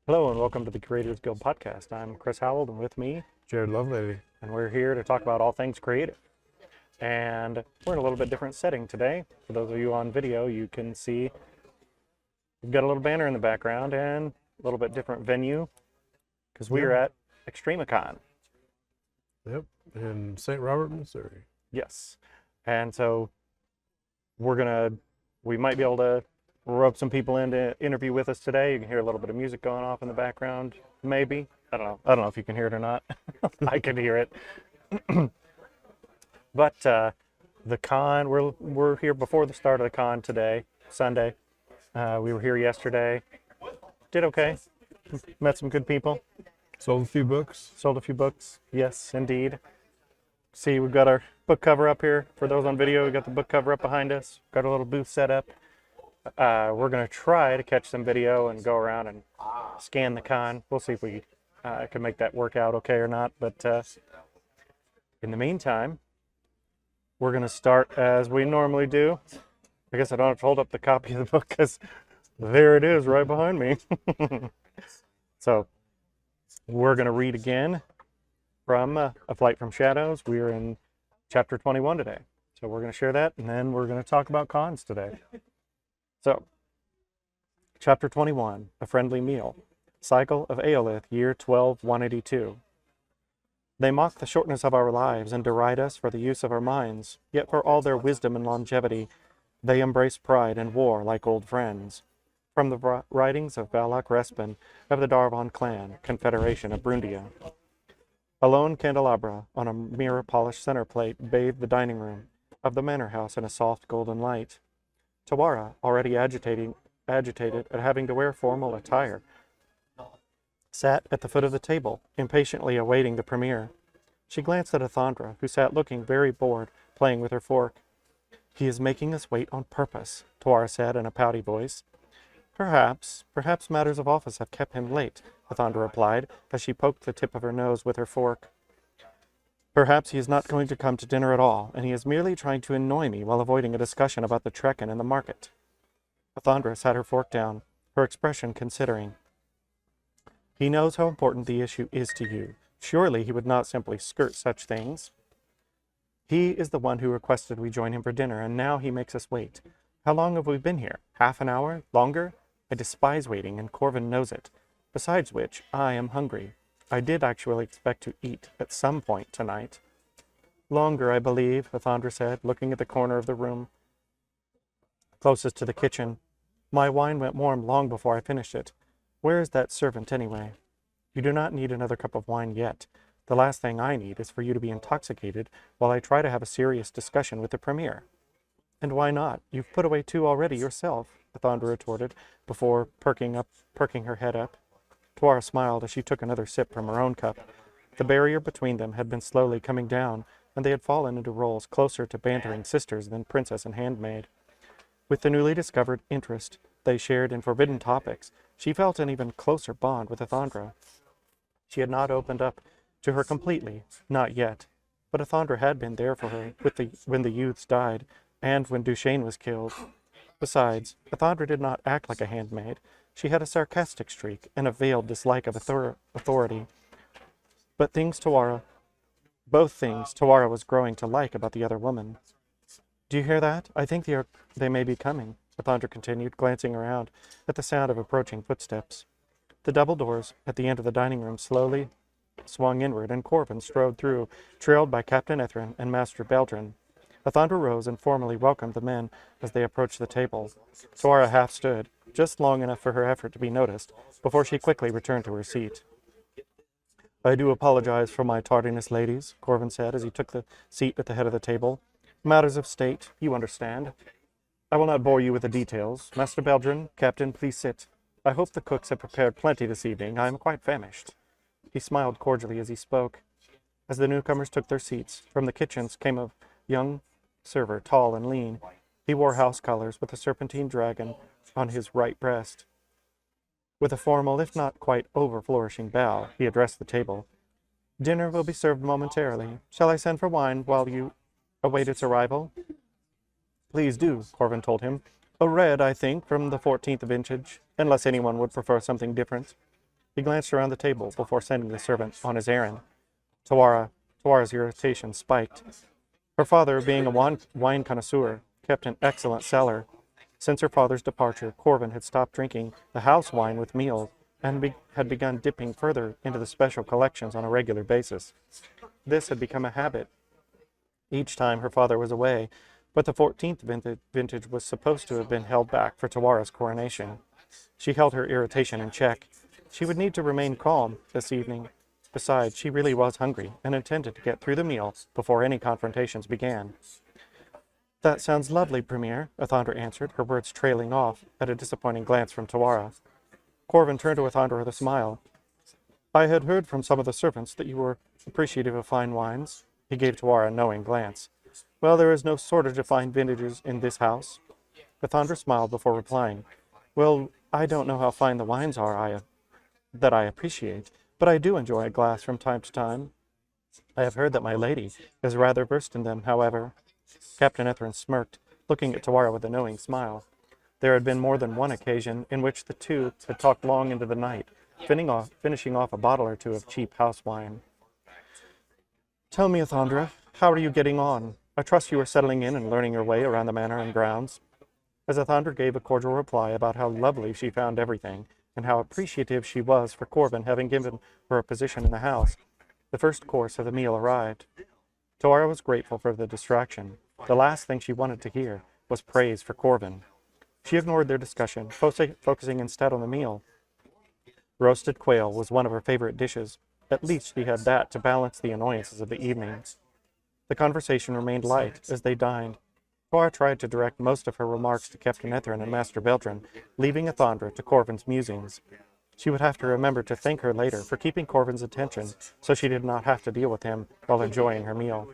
Hello and welcome to the Creators Guild podcast. I'm Chris Howell and with me, Jared Lovelady. and we're here to talk about all things creative. And we're in a little bit different setting today. For those of you on video, you can see we've got a little banner in the background and a little bit different venue because we are at Extremicon. Yep, in St. Robert, Missouri. Yes. And so we might be able to rope some people in to interview with us today. You can hear a little bit of music going off in the background, maybe. I don't know if you can hear it or not. I can hear it. But the con, we're here before the start of the con today, Sunday. We were here yesterday. Did okay. Met some good people. Sold a few books. Sold a few books. Yes, indeed. See, we've got our book cover up here. For those on video, we've got the book cover up behind us. Got a little booth set up. We're going to try to catch some video and go around and scan the con. We'll see if we can make that work out okay or not. But in the meantime, we're going to start as we normally do. I guess I don't have to hold up the copy of the book because there it is right behind me. So we're going to read again from A Flight from Shadows. We are in chapter 21 today. So we're going to share that, and then we're going to talk about cons today. So, chapter 21, A Friendly Meal. Cycle of Aolith, year 12-182. They mock the shortness of our lives and deride us for the use of our minds, yet for all their wisdom and longevity, they embrace pride and war like old friends. From the writings of Valak Respin of the Darvon clan, Confederation of Brundia. A lone candelabra on a mirror-polished center plate bathed the dining room of the manor house in a soft golden light. Tawara, already agitated at having to wear formal attire, sat at the foot of the table, impatiently awaiting the premiere. She glanced at Athandra, who sat looking very bored, playing with her fork. "He is making us wait on purpose," Tawara said in a pouty voice. Perhaps matters of office have kept him late," Athandra replied, as she poked the tip of her nose with her fork. "Perhaps he is not going to come to dinner at all, and he is merely trying to annoy me while avoiding a discussion about the Trekken and the market." Athandra sat her fork down, her expression considering. "He knows how important the issue is to you. Surely he would not simply skirt such things. He is the one who requested we join him for dinner, and now he makes us wait. How long have we been here? Half an hour? Longer? I despise waiting, and Corvin knows it. Besides which, I am hungry. I did actually expect to eat at some point tonight." "Longer, I believe," Athandra said, looking at the corner of the room closest to the kitchen. "My wine went warm long before I finished it. Where is that servant, anyway?" "You do not need another cup of wine yet. The last thing I need is for you to be intoxicated while I try to have a serious discussion with the Premier." "And why not? You've put away 2 already yourself," Athandra retorted, before perking her head up. Tawara smiled as she took another sip from her own cup. The barrier between them had been slowly coming down, and they had fallen into roles closer to bantering sisters than princess and handmaid. With the newly discovered interest they shared in forbidden topics, she felt an even closer bond with Athandra. She had not opened up to her completely, not yet, but Athandra had been there for her when the youths died, and when Duchesne was killed. Besides, Athandra did not act like a handmaid. She had a sarcastic streak and a veiled dislike of authority. Both things Tawara was growing to like about the other woman. "Do you hear that? I think they may be coming," Athandra continued, glancing around at the sound of approaching footsteps. The double doors at the end of the dining room slowly swung inward, and Corvin strode through, trailed by Captain Ethrin and Master Beldrin. Athandra rose and formally welcomed the men as they approached the table. Tawara half stood, just long enough for her effort to be noticed, before she quickly returned to her seat. "I do apologize for my tardiness, ladies," Corvin said as he took the seat at the head of the table. "Matters of state, you understand. I will not bore you with the details. Master Beldrin, Captain, please sit. I hope the cooks have prepared plenty this evening. I am quite famished." He smiled cordially as he spoke. As the newcomers took their seats, from the kitchens came a young server, tall and lean. He wore house colors with a serpentine dragon on his right breast. With a formal, if not quite over-flourishing bow, he addressed the table. "Dinner will be served momentarily. Shall I send for wine while you await its arrival?" "Please do," Corvin told him. "A red, I think, from the 14th vintage, unless anyone would prefer something different." He glanced around the table before sending the servant on his errand. Tawara's irritation spiked. Her father, being a wine connoisseur, kept an excellent cellar. Since her father's departure, Corvin had stopped drinking the house wine with meals and had begun dipping further into the special collections on a regular basis. This had become a habit each time her father was away, but the 14th vintage was supposed to have been held back for Tawara's coronation. She held her irritation in check. She would need to remain calm this evening. Besides, she really was hungry and intended to get through the meal before any confrontations began. That sounds lovely, Premier, Athandra answered, her words trailing off at a disappointing glance from Tawara. Corvin turned to Athandra with a smile. I had heard from some of the servants that you were appreciative of fine wines. He gave Tawara a knowing glance. Well, there is no shortage of fine vintages in this house. Athandra smiled before replying. Well, I don't know how fine the wines are that I appreciate, but I do enjoy a glass from time to time. I have heard that my lady is rather versed in them, however. Captain Ethrin smirked, looking at Tawara with a knowing smile. There had been more than one occasion in which the two had talked long into the night, finishing off a bottle or two of cheap house wine. Tell me, Athandra, how are you getting on? I trust you are settling in and learning your way around the manor and grounds. As Athandra gave a cordial reply about how lovely she found everything, and how appreciative she was for Corvin having given her a position in the house, the first course of the meal arrived. Tawara was grateful for the distraction. The last thing she wanted to hear was praise for Corvin. She ignored their discussion, focusing instead on the meal. Roasted quail was one of her favorite dishes. At least she had that to balance the annoyances of the evening. The conversation remained light as they dined. Tawara tried to direct most of her remarks to Captain Ethrin and Master Beltran, leaving Athandra to Corvin's musings. She would have to remember to thank her later for keeping Corvin's attention, so she did not have to deal with him while enjoying her meal.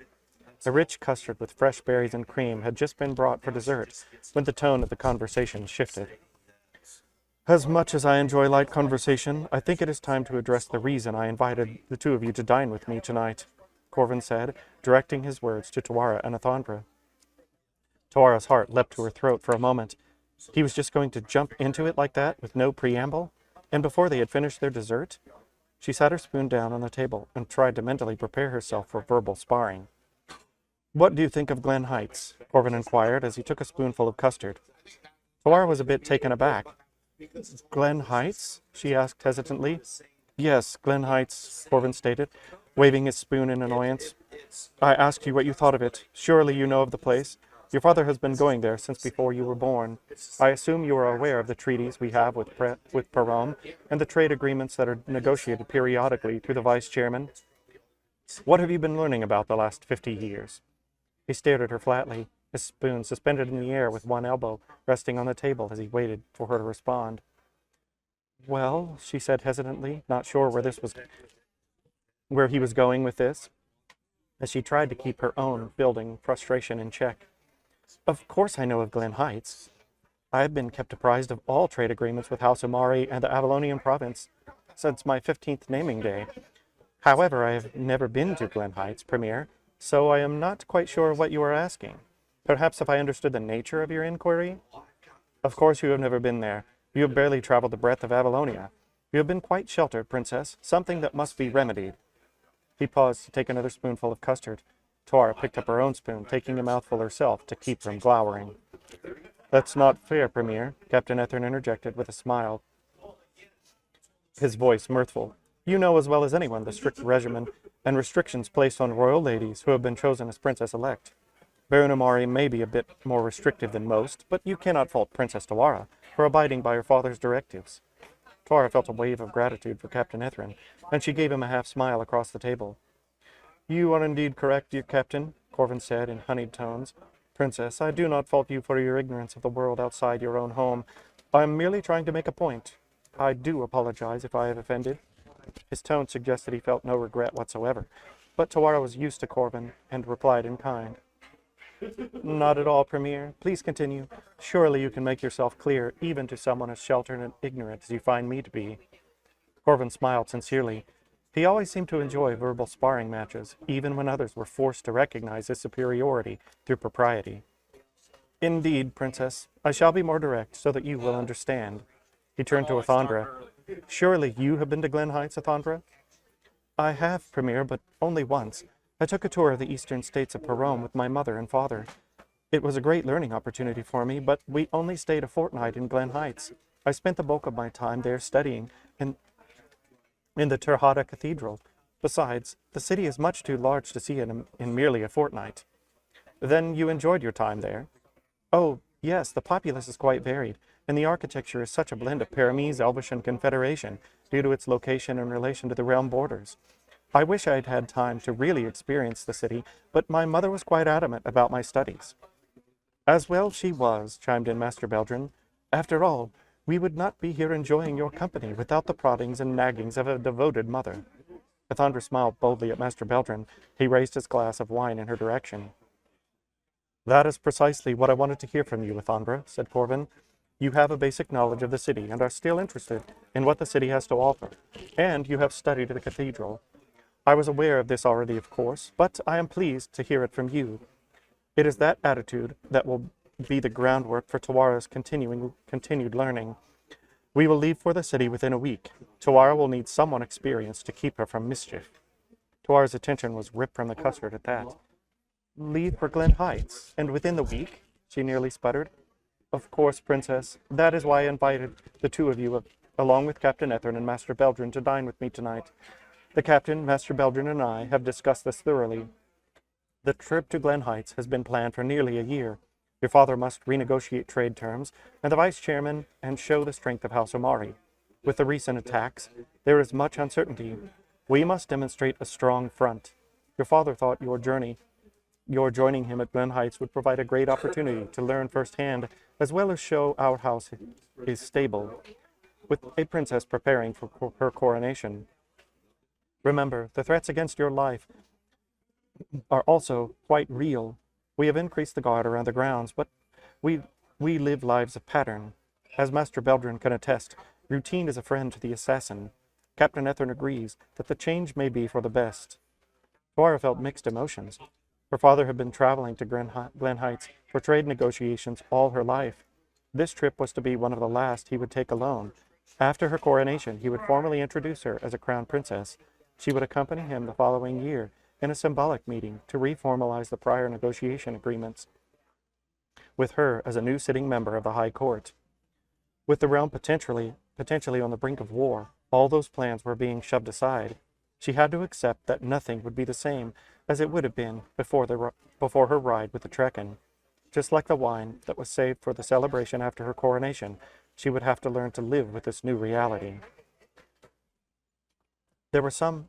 A rich custard with fresh berries and cream had just been brought for dessert when the tone of the conversation shifted. As much as I enjoy light conversation, I think it is time to address the reason I invited the two of you to dine with me tonight, Corvin said, directing his words to Tawara and Athandra. Tawara's heart leapt to her throat for a moment. He was just going to jump into it like that, with no preamble? And before they had finished their dessert? She sat her spoon down on the table and tried to mentally prepare herself for verbal sparring. What do you think of Glen Heights? Corvin inquired as he took a spoonful of custard. Tawara was a bit taken aback. Glen Heights? She asked hesitantly. Yes, Glen Heights, Corvin stated, waving his spoon in annoyance. I asked you what you thought of it. Surely you know of the place. Your father has been going there since before you were born. I assume you are aware of the treaties we have with Perron and the trade agreements that are negotiated periodically through the vice-chairman. What have you been learning about the last 50 years? He stared at her flatly, his spoon suspended in the air with one elbow resting on the table as he waited for her to respond. Well, she said hesitantly, not sure where he was going with this, as she tried to keep her own building frustration in check. Of course I know of Glen Heights. I have been kept apprised of all trade agreements with House Omari and the Avalonian province since my 15th naming day. However, I have never been to Glen Heights, Premier, so I am not quite sure what you are asking. Perhaps if I understood the nature of your inquiry? Of course you have never been there. You have barely traveled the breadth of Avalonia. You have been quite sheltered, Princess, something that must be remedied. He paused to take another spoonful of custard. Tawara picked up her own spoon, taking a mouthful herself to keep from glowering. That's not fair, Premier, Captain Ethrin interjected with a smile, his voice mirthful. You know as well as anyone the strict regimen and restrictions placed on royal ladies who have been chosen as princess-elect. Baron Omari may be a bit more restrictive than most, but you cannot fault Princess Tawara for abiding by her father's directives. Tawara felt a wave of gratitude for Captain Ethrin, and she gave him a half-smile across the table. You are indeed correct, dear Captain, Corvin said in honeyed tones. Princess, I do not fault you for your ignorance of the world outside your own home. I am merely trying to make a point. I do apologize if I have offended. His tone suggested he felt no regret whatsoever, but Tawara was used to Corvin and replied in kind. Not at all, Premier. Please continue. Surely you can make yourself clear, even to someone as sheltered and ignorant as you find me to be. Corvin smiled sincerely. He always seemed to enjoy verbal sparring matches, even when others were forced to recognize his superiority through propriety. Indeed, Princess, I shall be more direct so that you will understand. He turned to Athandra. Surely you have been to Glen Heights, Athandra? I have, Premier, but only once. I took a tour of the eastern states of Perome with my mother and father. It was a great learning opportunity for me, but we only stayed a fortnight in Glen Heights. I spent the bulk of my time there studying in the Terhata Cathedral. Besides, the city is much too large to see in merely a fortnight. Then you enjoyed your time there? Oh, yes, the populace is quite varied, and the architecture is such a blend of Paramese, Elvish, and Confederation due to its location in relation to the realm borders. I wish I had had time to really experience the city, but my mother was quite adamant about my studies. As well she was, chimed in Master Beldrin. After all, we would not be here enjoying your company without the proddings and naggings of a devoted mother. Athandra smiled boldly at Master Beldrin. He raised his glass of wine in her direction. That is precisely what I wanted to hear from you, Athandra, said Corvin. You have a basic knowledge of the city and are still interested in what the city has to offer, and you have studied the cathedral. I was aware of this already, of course, but I am pleased to hear it from you. It is that attitude that will be the groundwork for Tawara's continued learning. We will leave for the city within a week. Tawara will need someone experienced to keep her from mischief. Tawara's attention was ripped from the custard at that. Leave for Glen Heights, and within the week? She nearly sputtered. Of course, Princess. That is why I invited the two of you, along with Captain Ethern and Master Beldrin, to dine with me tonight. The Captain, Master Beldrin, and I have discussed this thoroughly. The trip to Glen Heights has been planned for nearly a year. Your father must renegotiate trade terms, and the Vice Chairman, and show the strength of House Omari. With the recent attacks, there is much uncertainty. We must demonstrate a strong front. Your father thought your joining him at Glen Heights would provide a great opportunity to learn firsthand, as well as show our house is stable, with a princess preparing for her coronation. Remember, the threats against your life are also quite real. We have increased the guard around the grounds, but we live lives of pattern. As Master Beldrin can attest, routine is a friend to the assassin. Captain Ethern agrees that the change may be for the best. Tawara felt mixed emotions. Her father had been traveling to Glen Heights for trade negotiations all her life. This trip was to be one of the last he would take alone. After her coronation, he would formally introduce her as a crown princess. She would accompany him the following year in a symbolic meeting to reformalize the prior negotiation agreements, with her as a new sitting member of the High Court. With the realm potentially on the brink of war, all those plans were being shoved aside. She had to accept that nothing would be the same as it would have been before her ride with the Trekken. Just like the wine that was saved for the celebration after her coronation, she would have to learn to live with this new reality. There was some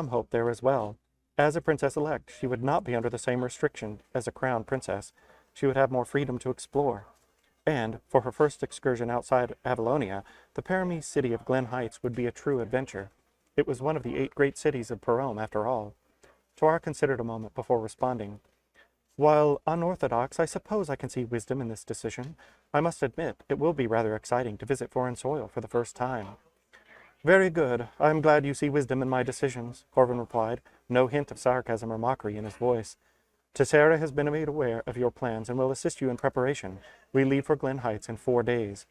hope there as well. As a princess-elect, she would not be under the same restriction as a crown princess. She would have more freedom to explore. And, for her first excursion outside Avalonia, the Paramese city of Glen Heights would be a true adventure. It was one of the 8 great cities of Perome, after all. Tawara considered a moment before responding. While unorthodox, I suppose I can see wisdom in this decision. I must admit, it will be rather exciting to visit foreign soil for the first time. Very good. I am glad you see wisdom in my decisions, Corvin replied, no hint of sarcasm or mockery in his voice. Tessera has been made aware of your plans and will assist you in preparation. We leave for Glen Heights in 4 days.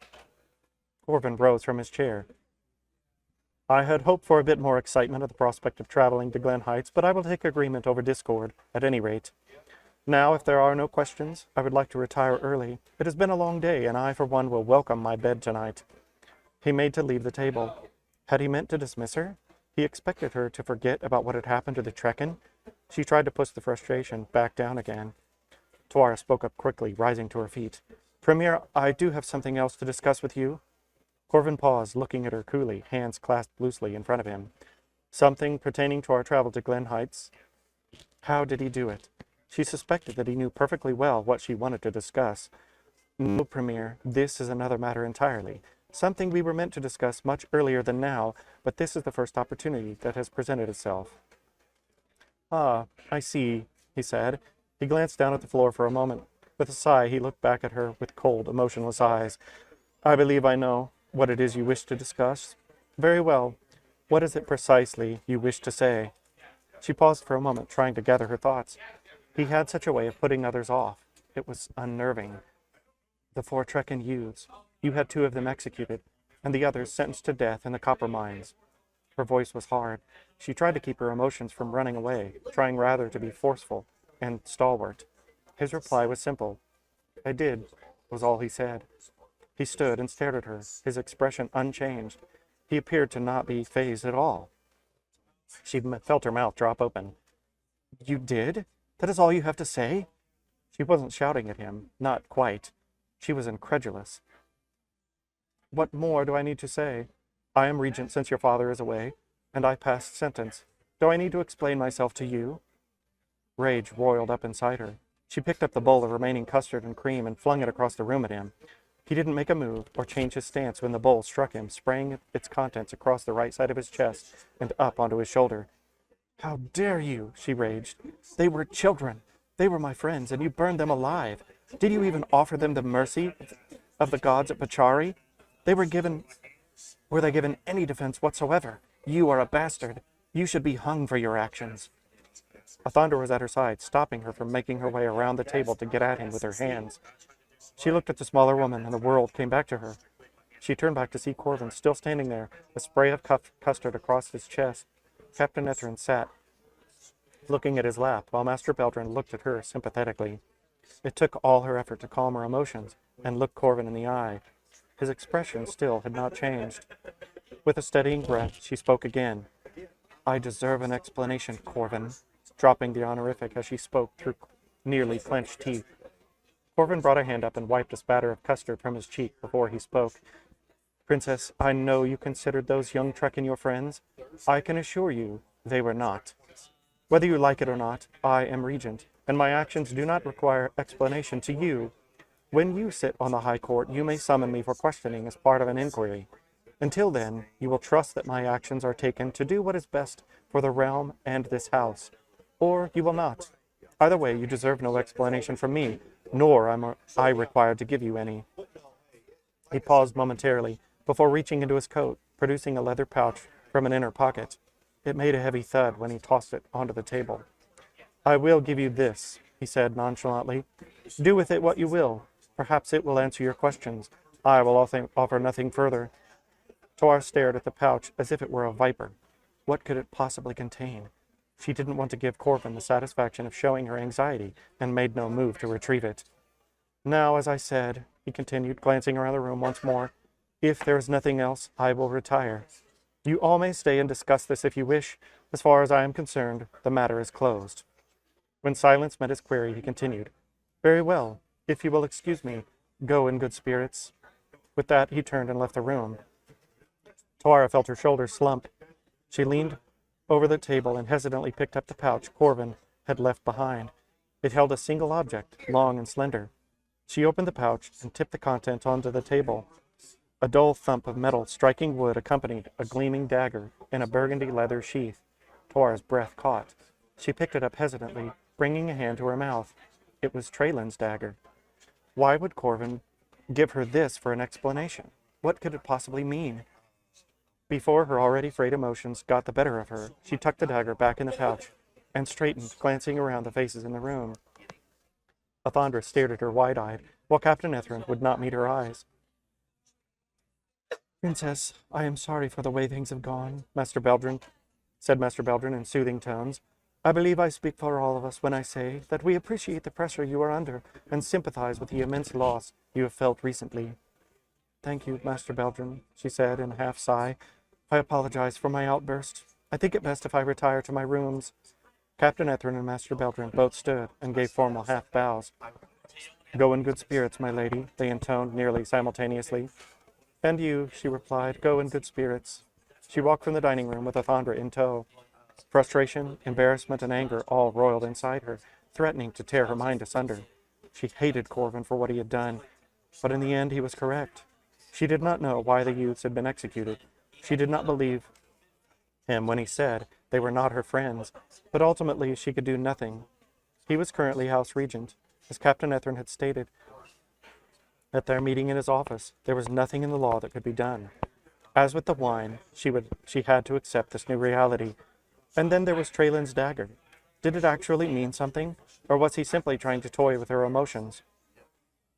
Corvin rose from his chair. I had hoped for a bit more excitement at the prospect of traveling to Glen Heights, but I will take agreement over Discord, at any rate. Now, if there are no questions, I would like to retire early. It has been a long day, and I, for one, will welcome my bed tonight. He made to leave the table. Had he meant to dismiss her? He expected her to forget about what had happened to the Trekken. She tried to push the frustration back down again. Tawara spoke up quickly, rising to her feet. Premier, I do have something else to discuss with you. Corvin paused, looking at her coolly, hands clasped loosely in front of him. Something pertaining to our travel to Glen Heights? How did he do it? She suspected that he knew perfectly well what she wanted to discuss. No, Premier, this is another matter entirely. Something we were meant to discuss much earlier than now, but this is the first opportunity that has presented itself. Ah, I see, he said. He glanced down at the floor for a moment. With a sigh, he looked back at her with cold, emotionless eyes. I believe I know what it is you wish to discuss. Very well. What is it precisely you wish to say? She paused for a moment, trying to gather her thoughts. He had such a way of putting others off. It was unnerving. The 4 Trekken youths. You had 2 of them executed, and the others sentenced to death in the copper mines. Her voice was hard. She tried to keep her emotions from running away, trying rather to be forceful and stalwart. His reply was simple. I did, was all he said. He stood and stared at her, his expression unchanged. He appeared to not be fazed at all. She felt her mouth drop open. You did? That is all you have to say? She wasn't shouting at him, not quite. She was incredulous. What more do I need to say? I am regent since your father is away, and I passed sentence. Do I need to explain myself to you? Rage roiled up inside her. She picked up the bowl of remaining custard and cream and flung it across the room at him. He didn't make a move or change his stance when the bowl struck him, spraying its contents across the right side of his chest and up onto his shoulder. How dare you, she raged. They were children. They were my friends, and you burned them alive. Did you even offer them the mercy of the gods at Pachari? Were they given any defense whatsoever? You are a bastard. You should be hung for your actions. Athandra was at her side, stopping her from making her way around the table to get at him with her hands. She looked at the smaller woman, and the world came back to her. She turned back to see Corvin still standing there, a spray of custard across his chest. Captain Ethrin sat, looking at his lap, while Master Beldrin looked at her sympathetically. It took all her effort to calm her emotions and look Corvin in the eye. His expression still had not changed. With a steadying breath, she spoke again. I deserve an explanation, Corvin, dropping the honorific as she spoke through nearly clenched teeth. Corvin brought a hand up and wiped a spatter of custard from his cheek before he spoke. Princess, I know you considered those young Trekkin your friends. I can assure you they were not. Whether you like it or not, I am regent, and my actions do not require explanation to you. When you sit on the high court, you may summon me for questioning as part of an inquiry. Until then, you will trust that my actions are taken to do what is best for the realm and this house. Or you will not. Either way, you deserve no explanation from me, nor am I required to give you any. He paused momentarily before reaching into his coat, producing a leather pouch from an inner pocket. It made a heavy thud when he tossed it onto the table. I will give you this, he said nonchalantly. Do with it what you will. Perhaps it will answer your questions. I will offer nothing further. Toar stared at the pouch as if it were a viper. What could it possibly contain? She didn't want to give Corvin the satisfaction of showing her anxiety and made no move to retrieve it. Now, as I said, he continued, glancing around the room once more, if there is nothing else, I will retire. You all may stay and discuss this if you wish. As far as I am concerned, the matter is closed. When silence met his query, he continued, Very well. If you will excuse me, go in good spirits. With that, he turned and left the room. Tara felt her shoulders slump. She leaned over the table and hesitantly picked up the pouch Corvin had left behind. It held a single object, long and slender. She opened the pouch and tipped the contents onto the table. A dull thump of metal striking wood accompanied a gleaming dagger in a burgundy leather sheath. Tora's breath caught. She picked it up hesitantly, bringing a hand to her mouth. It was Traylin's dagger. Why would Corvin give her this for an explanation? What could it possibly mean? Before her already frayed emotions got the better of her, she tucked the dagger back in the pouch and straightened, glancing around the faces in the room. Athandra stared at her wide-eyed, while Captain Ethrin would not meet her eyes. Princess, I am sorry for the way things have gone, said Master Beldrin in soothing tones. I believe I speak for all of us when I say that we appreciate the pressure you are under and sympathize with the immense loss you have felt recently. Thank you, Master Beldrin, she said in a half-sigh. I apologize for my outburst. I think it best if I retire to my rooms. Captain Ethrin and Master Beldrin both stood and gave formal half-bows. Go in good spirits, my lady, they intoned nearly simultaneously. And you, she replied, go in good spirits. She walked from the dining room with Athandra in tow. Frustration, embarrassment, and anger all roiled inside her, threatening to tear her mind asunder. She hated Corvin for what he had done, but in the end he was correct. She did not know why the youths had been executed. She did not believe him when he said they were not her friends, but ultimately she could do nothing. He was currently House Regent. As Captain Ethrin had stated at their meeting in his office, there was nothing in the law that could be done. As with the wine, she had to accept this new reality. And then there was Traylin's dagger. Did it actually mean something, or was he simply trying to toy with her emotions?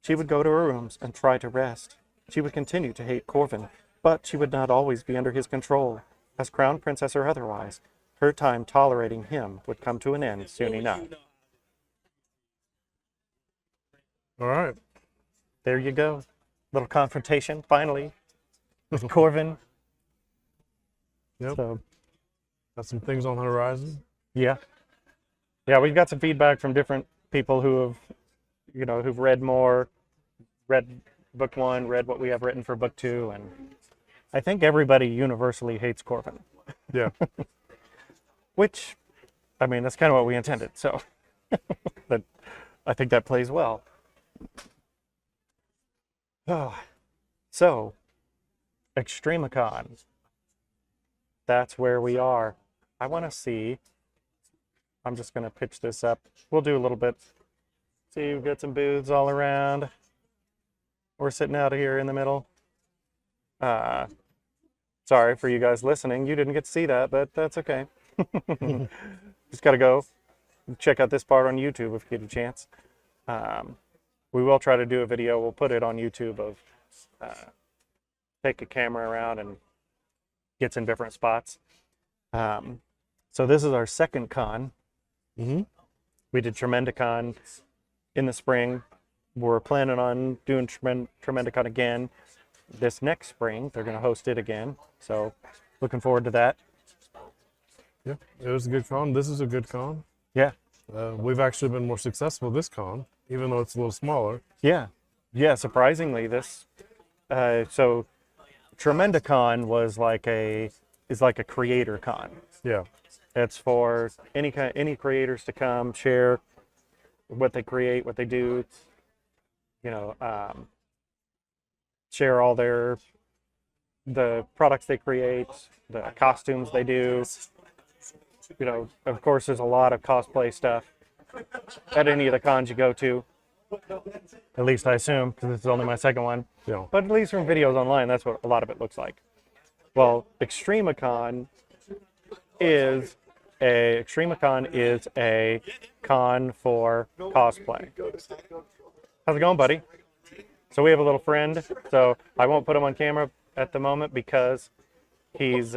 She would go to her rooms and try to rest. She would continue to hate Corvin, But she would not always be under his control, as crown princess or otherwise. Her time tolerating him would come to an end soon enough. All right. There you go. Little confrontation, finally, with Corvin. Yep. So, Got some things on the horizon. yeah. Yeah, we've got some feedback from different people who have, who've read more, read book 1, read what we have written for book 2, and I think everybody universally hates Corvin. Yeah. Which, I mean, that's kind of what we intended, so but I think that plays well. Oh, so, Extremicon. That's where we are. I want to see. I'm just going to pitch this up. We'll do a little bit. See, we've got some booths all around. We're sitting out here in the middle. Sorry for you guys listening. You didn't get to see that, but that's okay. Just got to go check out this part on YouTube if you get a chance. We will try to do a video. We'll put it on YouTube of take a camera around and get in different spots. So this is our second con. Mm-hmm. We did Tremendicon in the spring. We're planning on doing Tremendicon again this next spring. They're going to host it again. So looking forward to that. Yeah, it was a good con. This is a good con. Yeah. We've actually been more successful this con, even though it's a little smaller. Yeah. Yeah, surprisingly this so Tremendicon is like a creator con. Yeah. It's for any creators to come share what they create, what they do, share all the products they create, the costumes they do. Of course, there's a lot of cosplay stuff at any of the cons you go to. At least I assume, because this is only my second one. Yeah. But at least from videos online, that's what a lot of it looks like. Well, Extremicon is a con for cosplay. How's it going, buddy? So we have a little friend. So I won't put him on camera at the moment because he's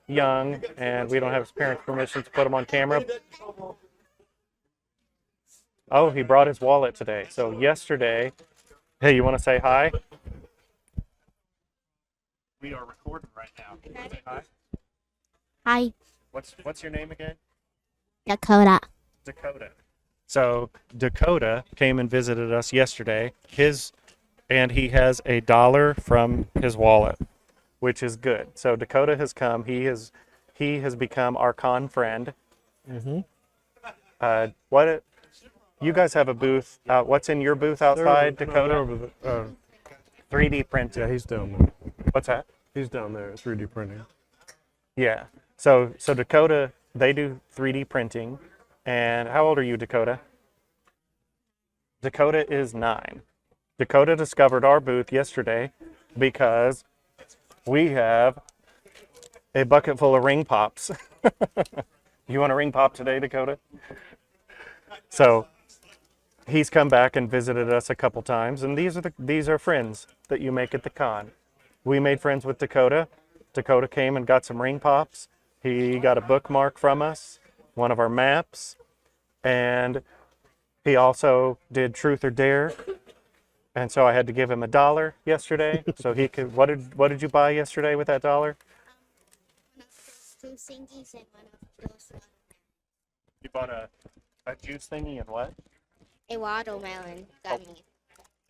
young and we don't have his parents' permission to put him on camera. Oh, he brought his wallet today. So yesterday, hey, you want to say hi? We are recording right now. Can you say hi? Hi, What's your name again? Dakota. Dakota. So Dakota came and visited us yesterday. And he has $1 from his wallet, which is good. So Dakota has come. He has become our con friend. Mm-hmm. What? You guys have a booth. What's in your booth outside, Dakota? No, over the, 3D printing. yeah, he's down there. What's that? He's down there. 3D printing. Yeah. So Dakota, they do 3D printing. And how old are you, Dakota? Dakota is 9. Dakota discovered our booth yesterday because we have a bucket full of ring pops. You want a ring pop today, Dakota? So he's come back and visited us a couple times, and these are friends that you make at the con. We made friends with Dakota. Dakota came and got some ring pops. He got a bookmark from us, one of our maps, and he also did Truth or Dare. And so I had to give him $1 yesterday, so he could. What did you buy yesterday with that $1? 2 singies and one of those. You bought a juice thingy and what? A watermelon gummy.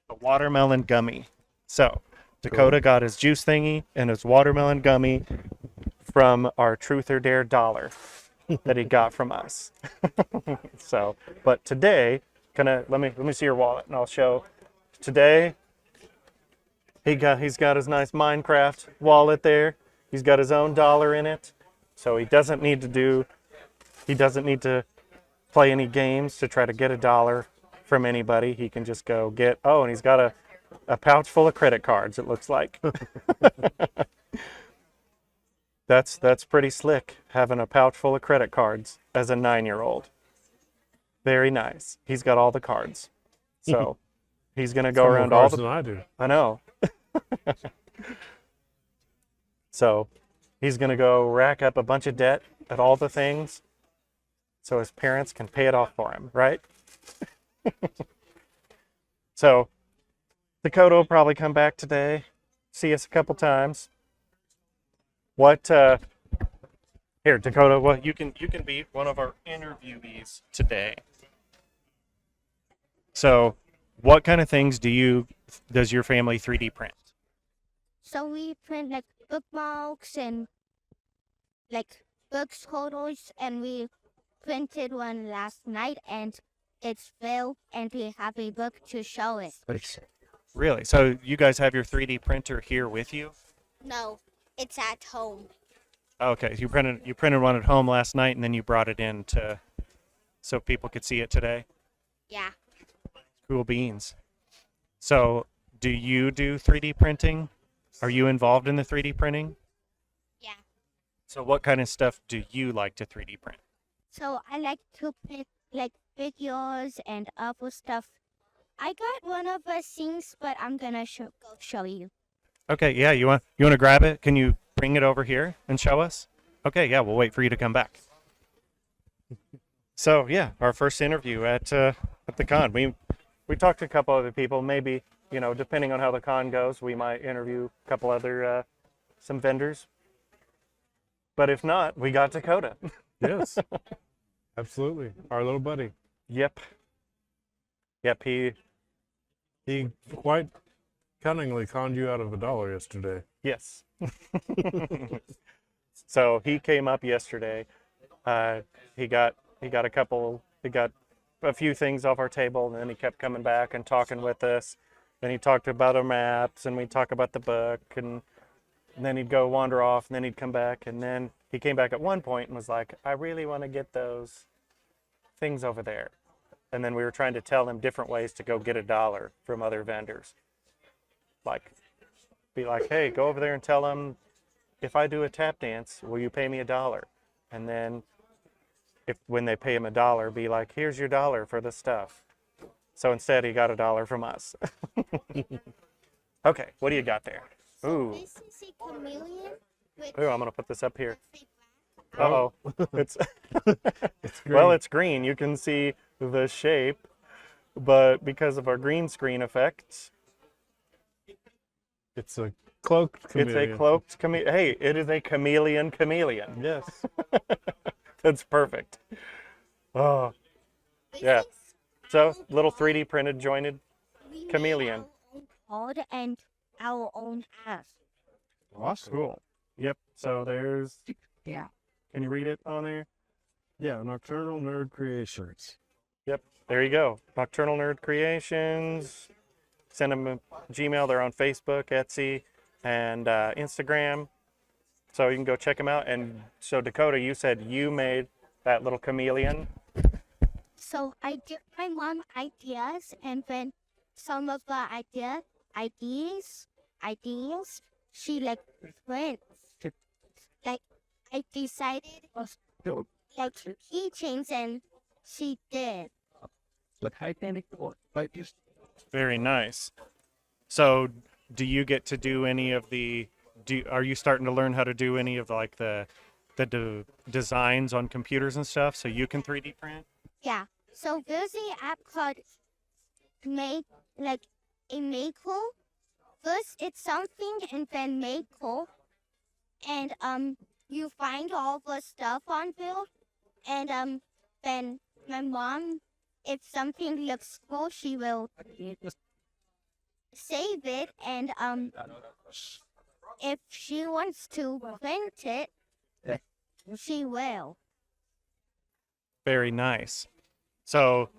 A watermelon gummy. So Dakota got his juice thingy and his watermelon gummy from our Truth or Dare $1 that he got from us. So, but today, let me see your wallet and I'll show. Today, he's got his nice Minecraft wallet there. He's got his own $1 in it, so he doesn't need to play any games to try to get $1 from anybody. He can just go get. Oh, and he's got a pouch full of credit cards. It looks like. That's pretty slick, having a pouch full of credit cards as a 9-year-old. Very nice. He's got all the cards, so. He's going to go around all the... than I do. I know. So he's going to go rack up a bunch of debt at all the things so his parents can pay it off for him, right? So Dakota will probably come back today, see us a couple times. What here, Dakota, well, you can be one of our interviewees today. So, what kind of things does your family 3D print? So we print like bookmarks and like books photos, and we printed one last night, and it's filled, and we have a book to show it. Really? So you guys have your 3D printer here with you? No, it's at home. Okay, so you printed one at home last night, and then you brought it in so people could see it today. Yeah. Cool beans. So, do you do 3D printing? Are you involved in the 3D printing? Yeah. So, what kind of stuff do you like to 3D print? So I like to print like videos and other stuff. I got one of the things, but I'm gonna go show you. Okay, yeah, you want to grab it? Can you bring it over here and show us? Okay, yeah, we'll wait for you to come back. So yeah, our first interview at the con. We talked to a couple other people. Maybe, depending on how the con goes, we might interview a couple other some vendors. But if not, we got Dakota. Yes. Absolutely. Our little buddy. Yep. He quite cunningly conned you out of $1 yesterday. Yes. So he came up yesterday. He got a few things off our table, and then he kept coming back and talking with us. Then he talked about our maps, and we'd talk about the book, and then he'd go wander off, and then he'd come back, and then he came back at one point and was like, I really want to get those things over there. And then we were trying to tell him different ways to go get $1 from other vendors. Be like, hey, go over there and tell them, if I do a tap dance, will you pay me $1? And then when they pay him $1, be like, here's your $1 for the stuff. So instead he got $1 from us. Okay, what do you got there? Ooh. So this is a chameleon with Ooh, I'm gonna put this up here. fake Uh-oh. It's well, it's green. You can see the shape, but because of our green screen effect, It's a cloaked chameleon. it's a cloaked chameleon. Hey, it is a chameleon. Yes. That's perfect. Oh, This yeah. is So, our little own 3D printed jointed we made chameleon. our own code and our own app. Awesome. Cool. Yep. So there's. Yeah. Can you read it on there? Yeah, Nocturnal Nerd Creations. Yep. There you go. Nocturnal Nerd Creations. Send them a Gmail. They're on Facebook, Etsy, and Instagram. So you can go check them out. And so Dakota, you said you made that little chameleon. So I give my mom ideas, and then some of the ideas, she like prints. Like I decided like keychains, and she did. Very nice. So do you get to do any of are you starting to learn how to do any of like the designs on computers and stuff so you can 3D print? Yeah. So there's an app called Makeable. First it's something, and then Makeable. And you find all the stuff on there, and then my mom, if something looks cool, she will save it, and if she wants to print it, she will. Very nice. So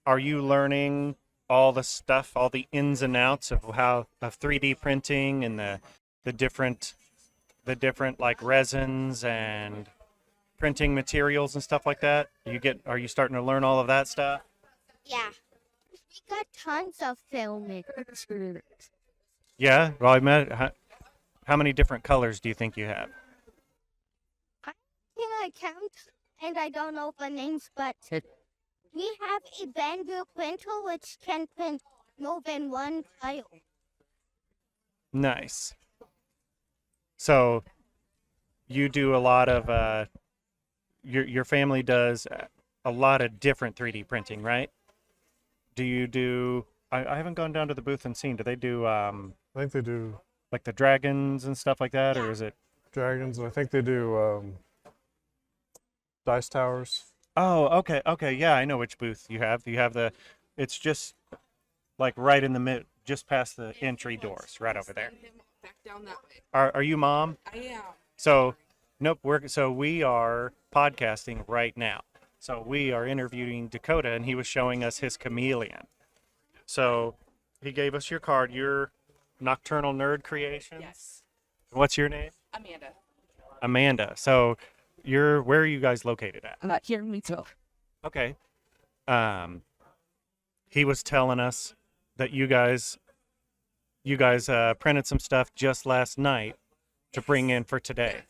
are you learning all the stuff, all the ins and outs of 3D printing and the different like resins and printing materials and stuff like that? Are you starting to learn all of that stuff? Yeah. We got tons of filming experience. Yeah. Well, how many different colors do you think you have? I count, and I don't know the names, but we have a bamboo printer which can print more than one file. Nice. So you do a lot of your family does a lot of different 3D printing, right? Do you do? I haven't gone down to the booth and seen. Do they do I think they do like the dragons and stuff like that, or is it? dragons. I think they do dice towers. Oh, okay, okay, yeah, I know which booth you have. You have the, it's just like right in the mid, just past the entry doors, right over there. Back down that way. Are you mom? I am. So, nope. We are podcasting right now. So we are interviewing Dakota, and he was showing us his chameleon. So he gave us your card, your Nocturnal Nerd Creations. Yes. What's your name? Amanda. Amanda. So where are you guys located at? Here in Meadsville. Okay. He was telling us that you guys printed some stuff just last night to bring in for today.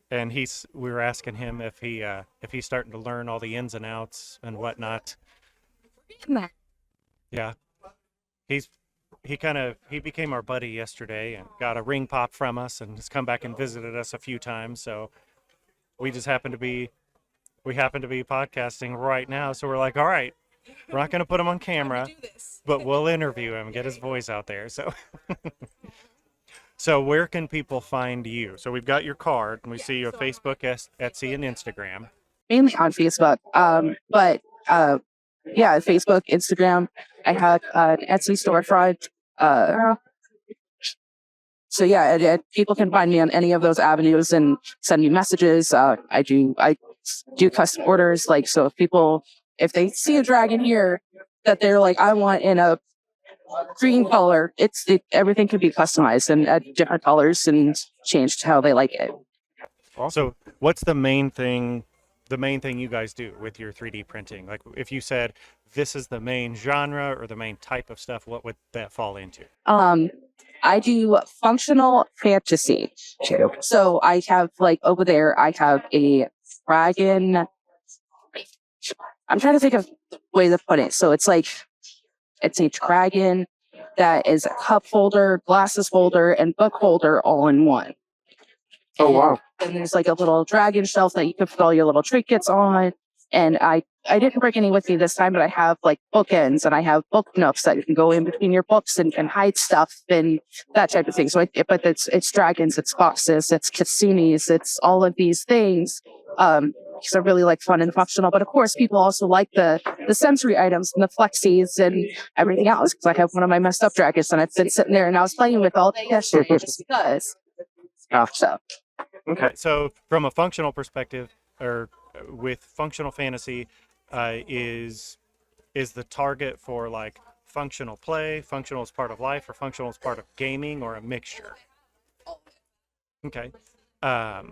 And we were asking him if he's starting to learn all the ins and outs and whatnot. Yeah. He became our buddy yesterday and got a ring pop from us and has come back and visited us a few times. So we happen to be podcasting right now. So we're like, all right, we're not going to put him on camera, but we'll interview him, get his voice out there. So, so where can people find you? So we've got your card and we see your Facebook, Etsy, and Instagram. Mainly on Facebook. Yeah, Facebook, Instagram. I have an Etsy storefront. So yeah, people can find me on any of those avenues and send me messages. I do custom orders. Like, so if they see a dragon here that they're like, I want in a green color, everything can be customized and at different colors and changed to how they like it. So what's the main thing you guys do with your 3D printing? Like, if you said this is the main genre or the main type of stuff, what would that fall into? I do functional fantasy. So I have, like, over there, I have a dragon. I'm trying to think of the way to put it. So it's a dragon that is a cup holder, glasses holder, and book holder all in one. Oh, wow. And there's like a little dragon shelf that you can put all your little trinkets on. And I didn't bring any with me this time, but I have like bookends and I have book nooks that you can go in between your books and hide stuff and that type of thing. So, but it's dragons, it's foxes, it's kitsunis, it's all of these things. Because I really like fun and functional. But of course, people also like the sensory items and the flexies and everything else. Because I have one of my messed up dragons and I've been sitting there and I was playing with all day yesterday just because. So. Okay, so from a functional perspective, or with functional fantasy, is the target for like functional play, functional as part of life, or functional as part of gaming, or a mixture? Okay. Yeah,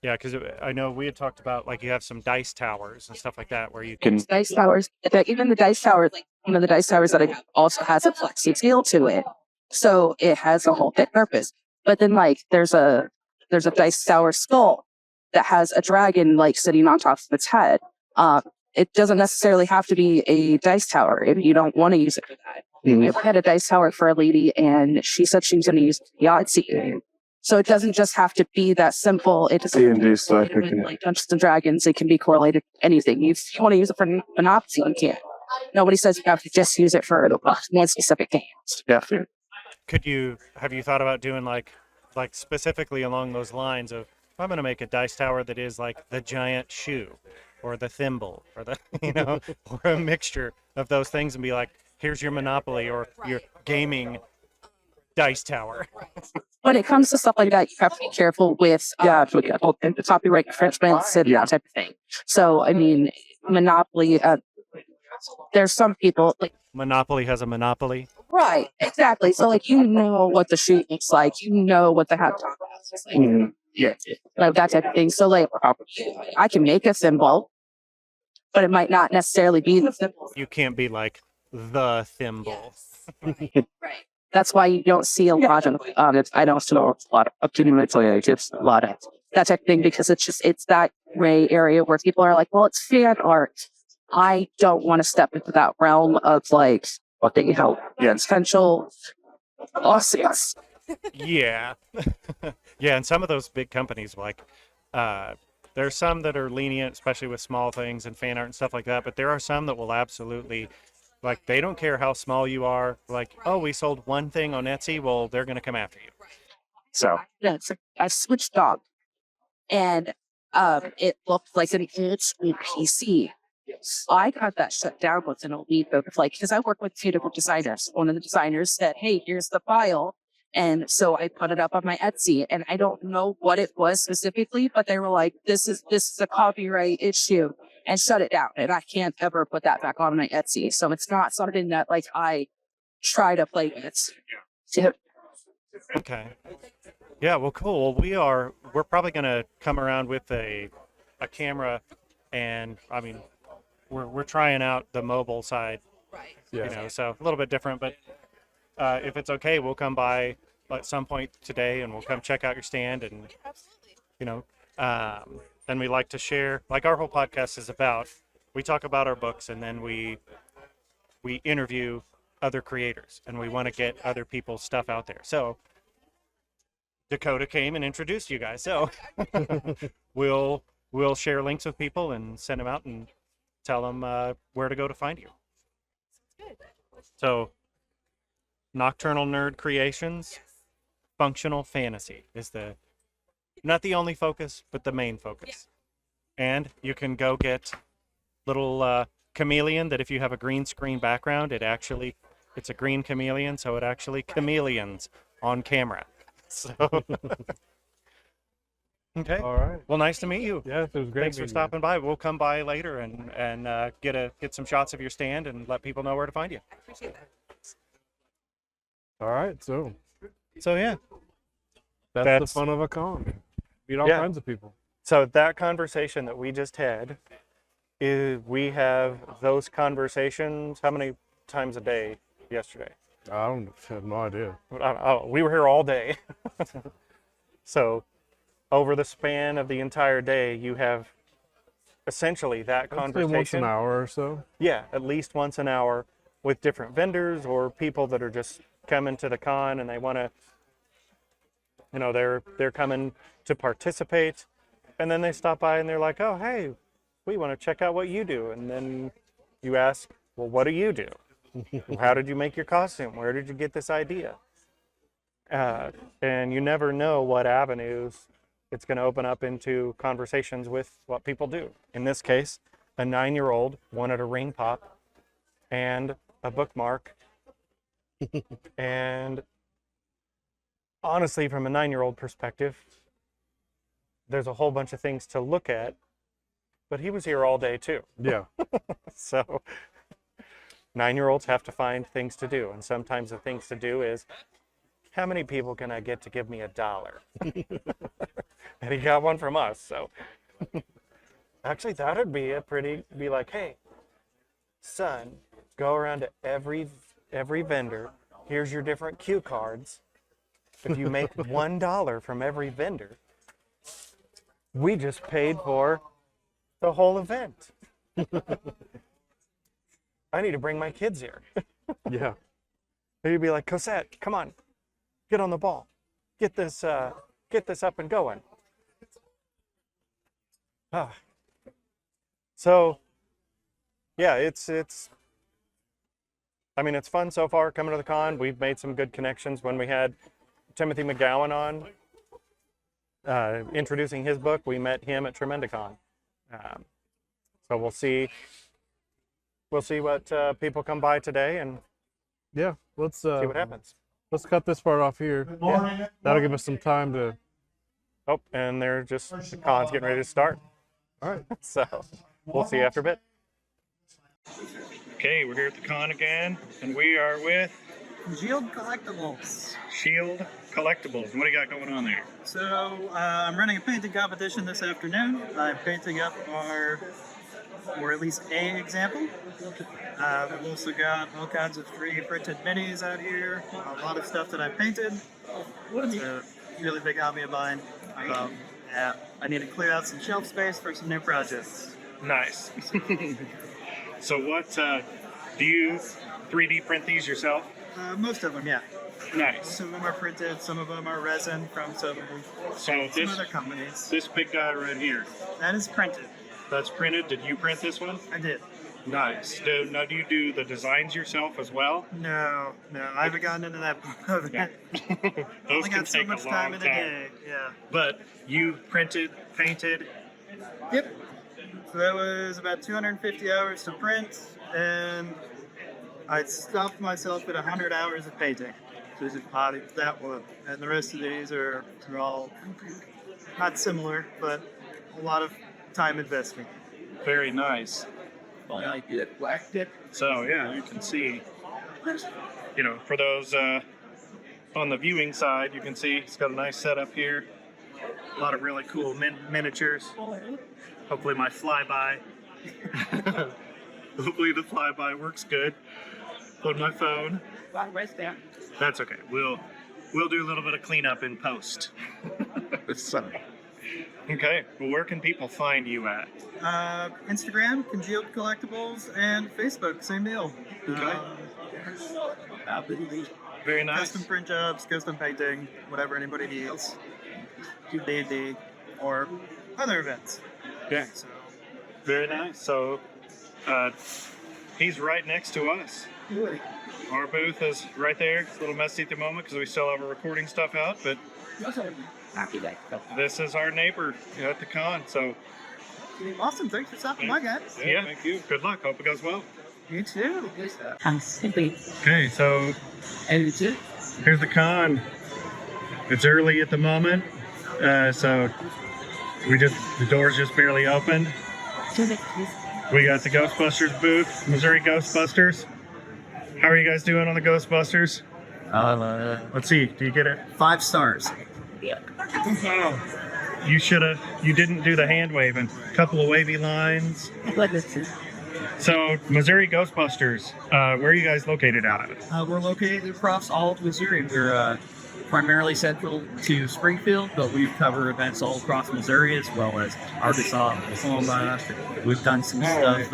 because I know we had talked about, like, you have some dice towers and stuff like that where you can... Dice towers, even the dice tower, like one of the dice towers that I have also has a flexi feel to it. So it has a whole fit purpose. But then, like, there's a dice tower skull that has a dragon, like, sitting on top of its head. It doesn't necessarily have to be a dice tower if you don't want to use it for that. I had a dice tower for a lady, and she said she was going to use Yahtzee. So it doesn't just have to be that simple. It doesn't like Dungeons and Dragons. It can be correlated to anything. If you want to use it for Monopoly, you can. Nobody says you have to just use it for one specific game. Yeah. Have you thought about doing like specifically along those lines of, I'm going to make a dice tower that is like the giant shoe or the thimble or the, or a mixture of those things, and be like, here's your Monopoly or your gaming dice tower. When it comes to stuff like that, you have to be careful with copyright infringements and that type of thing. So, I mean, Monopoly, there's some people like Monopoly has a monopoly. Right, exactly. So, like, what the shoe looks like, what the hat top is like, like that type of thing. So, like, I can make a thimble, but it might not necessarily be the thimble. You can't be like the thimble. Yes. Right. That's why you don't see a lot of I don't see a lot of a lot of that type of thing, because it's that gray area where people are like, well, it's fan art. I don't want to step into that realm of like potential lawsuits. Yeah. Yeah, and some of those big companies, like, there's some that are lenient, especially with small things and fan art and stuff like that, but there are some that will absolutely, like, they don't care how small you are. Like, oh, we sold one thing on Etsy, well, they're going to come after you. So, Yeah, so I switched off, and it looked like an old school PC. So I got that shut down within a week of like, because I work with two different designers. One of the designers said, "Hey, here's the file." And so I put it up on my Etsy, and I don't know what it was specifically, but they were like, this is a copyright issue," and shut it down. And I can't ever put that back on my Etsy. So it's not something that like I try to play with. So, okay. Yeah, well, cool. We're probably going to come around with a camera, and I mean, we're trying out the mobile side, Yeah. so a little bit different, but if it's okay, we'll come by at some point today and we'll come check out your stand, and you know, then we like to share, like our whole podcast is about, we talk about our books, and then we interview other creators, and we want to get other people's stuff out there. So Dakota came and introduced you guys, so we'll share links with people and send them out and tell them where to go to find you. So Nocturnal Nerd Creations, Functional Fantasy is not the only focus, but the main focus. And you can go get little chameleon that if you have a green screen background, it's a green chameleon, so it actually chameleons on camera. So okay. All right. Well, nice to meet you. Yeah, it was great. Thanks for stopping by. We'll come by later and get some shots of your stand and let people know where to find you. All right. So Yeah. that's the fun of a con. Meet all Yeah. kinds of people. So that conversation that we just had, we have those conversations how many times a day yesterday? I have no idea. We were here all day. So over the span of the entire day, you have essentially that I'd say conversation. once an hour or so. Yeah, at least once an hour with different vendors or people that are just coming to the con and they want to, they're coming to participate, and then they stop by and they're like, "Oh, hey, we want to check out what you do." And then you ask, "Well, what do you do? How did you make your costume? Where did you get this idea?" And you never know what avenues it's going to open up into conversations with what people do. In this case, a 9-year-old wanted a ring pop and a bookmark. And honestly, from a 9-year-old perspective, there's a whole bunch of things to look at, but he was here all day too. Yeah. So 9-year-olds have to find things to do, and sometimes the things to do is, how many people can I get to give me $1? And he got one from us. So actually, that would be be like, "Hey, son, go around to every vendor. Here's your different cue cards. If you make $1 from every vendor, we just paid for the whole event." I need to bring my kids here. Yeah. He'd be like, "Cosette, come on, get on the ball, get this up and going." So yeah, it's I mean, it's fun so far coming to the con. We've made some good connections. When we had Timothy McGowan on introducing his book, we met him at Tremendicon. So we'll see what people come by today and Yeah. Let's see what happens. Let's cut this part off here. Yeah. That'll give us some time to. Oh, and the con's getting ready to start. All right. So we'll see you after a bit. Okay, we're here at the con again, and we are with Shield Collectibles. Shield Collectibles. What do you got going on there? So I'm running a painting competition this afternoon. I'm painting up or at least a example. We've also got all kinds of 3D printed minis out here. A lot of stuff that I painted. It's a really big hobby of mine. Yeah, I need to clear out some shelf space for some new projects. Nice. So what, do you 3D print these yourself? Most of them, yeah. Nice. Some of them are printed, some of them are resin from some So other companies. this big guy right here, That is printed. that's printed. Did you print this one? I did. Nice. Now, do you do the designs yourself as well? No, I haven't gotten into that part of it. Those Only can got so take much a time long in the day. Yeah. But you printed, painted. Yep. So that was about 250 hours to print, and I stopped myself at 100 hours of painting. So this is part of that one, and the rest of these are all not similar, but a lot of time investment. Very nice. I did whacked it. So yeah, you can see. For those on the viewing side, you can see it's got a nice setup here. A lot of really cool miniatures. Hopefully my flyby. Hopefully the flyby works good on my phone. Right there. That's okay. We'll do a little bit of cleanup in post. It's Sunday. Okay. Well, where can people find you at? Instagram, Congealed Collectibles, and Facebook, same deal. Okay. Very nice. Custom print jobs, custom painting, whatever anybody needs. D&D or other events. Yeah. So, Very nice. So, he's right next to us. Our booth is right there. It's a little messy at the moment because we still have our recording stuff out, but this is our neighbor at the con. So, awesome. Thanks for stopping by, guys. yeah, thank you. Good luck. Hope it goes well. You too. I'm sleepy. Okay, so And it's it. here's the con. It's early at the moment, so the doors just barely opened. We got the Ghostbusters booth, Missouri Ghostbusters. How are you guys doing on the Ghostbusters? Let's see. Do you get it? 5 stars. You didn't do the hand waving. Couple of wavy lines. So, Missouri Ghostbusters, where are you guys located out of? We're located across all of Missouri. We're primarily central to Springfield, but we cover events all across Missouri as well as Arkansas, Oklahoma. We've done some stuff.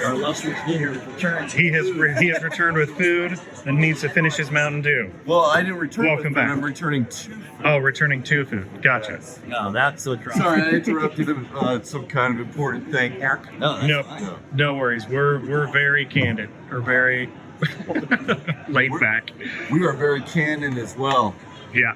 Our illustrious leader returned. He has returned with food and needs to finish his Mountain Dew. Well, I didn't return. Welcome back. I'm returning to. Oh, returning to food. Gotcha. No, that's the drop. Sorry, I interrupted some kind of important thing. No worries. We're very candid. We're very laid back. We are very canon as well. Yeah.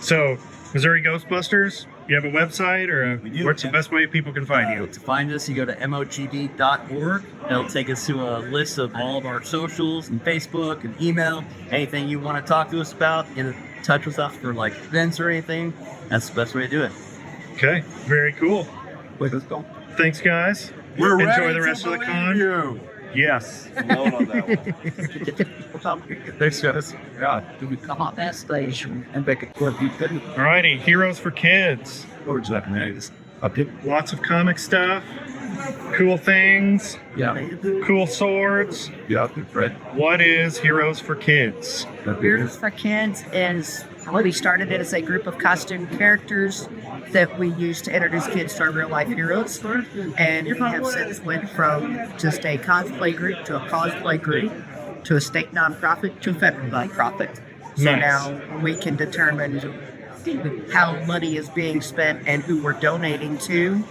So, Missouri Ghostbusters, you have a website, or We do, what's the yeah. best way people can find you? To find us, you go to mogd.org. It'll take us to a list of all of our socials and Facebook and email. Anything you want to talk to us about, get in touch with us for like events or anything. That's the best way to do it. Okay, very cool. Wait, let's go. Thanks, guys. We're Enjoy ready the to rest of the believe con. You. Yes. Alone on that one. Thanks, guys. Yeah, do we come on that stage and make a clip? You couldn't. Alrighty, Heroes for Kids. Or Japanese. Lots of comic stuff, cool things, Yeah. cool swords. Yeah, right. What is Heroes for Kids? Heroes for Kids is we started it as a group of costume characters that we use to introduce kids to our real life heroes. And we have since went from just a cosplay group to a cosplay group to a state nonprofit to a federal nonprofit. So Nice. now we can determine how money is being spent and who we're donating to.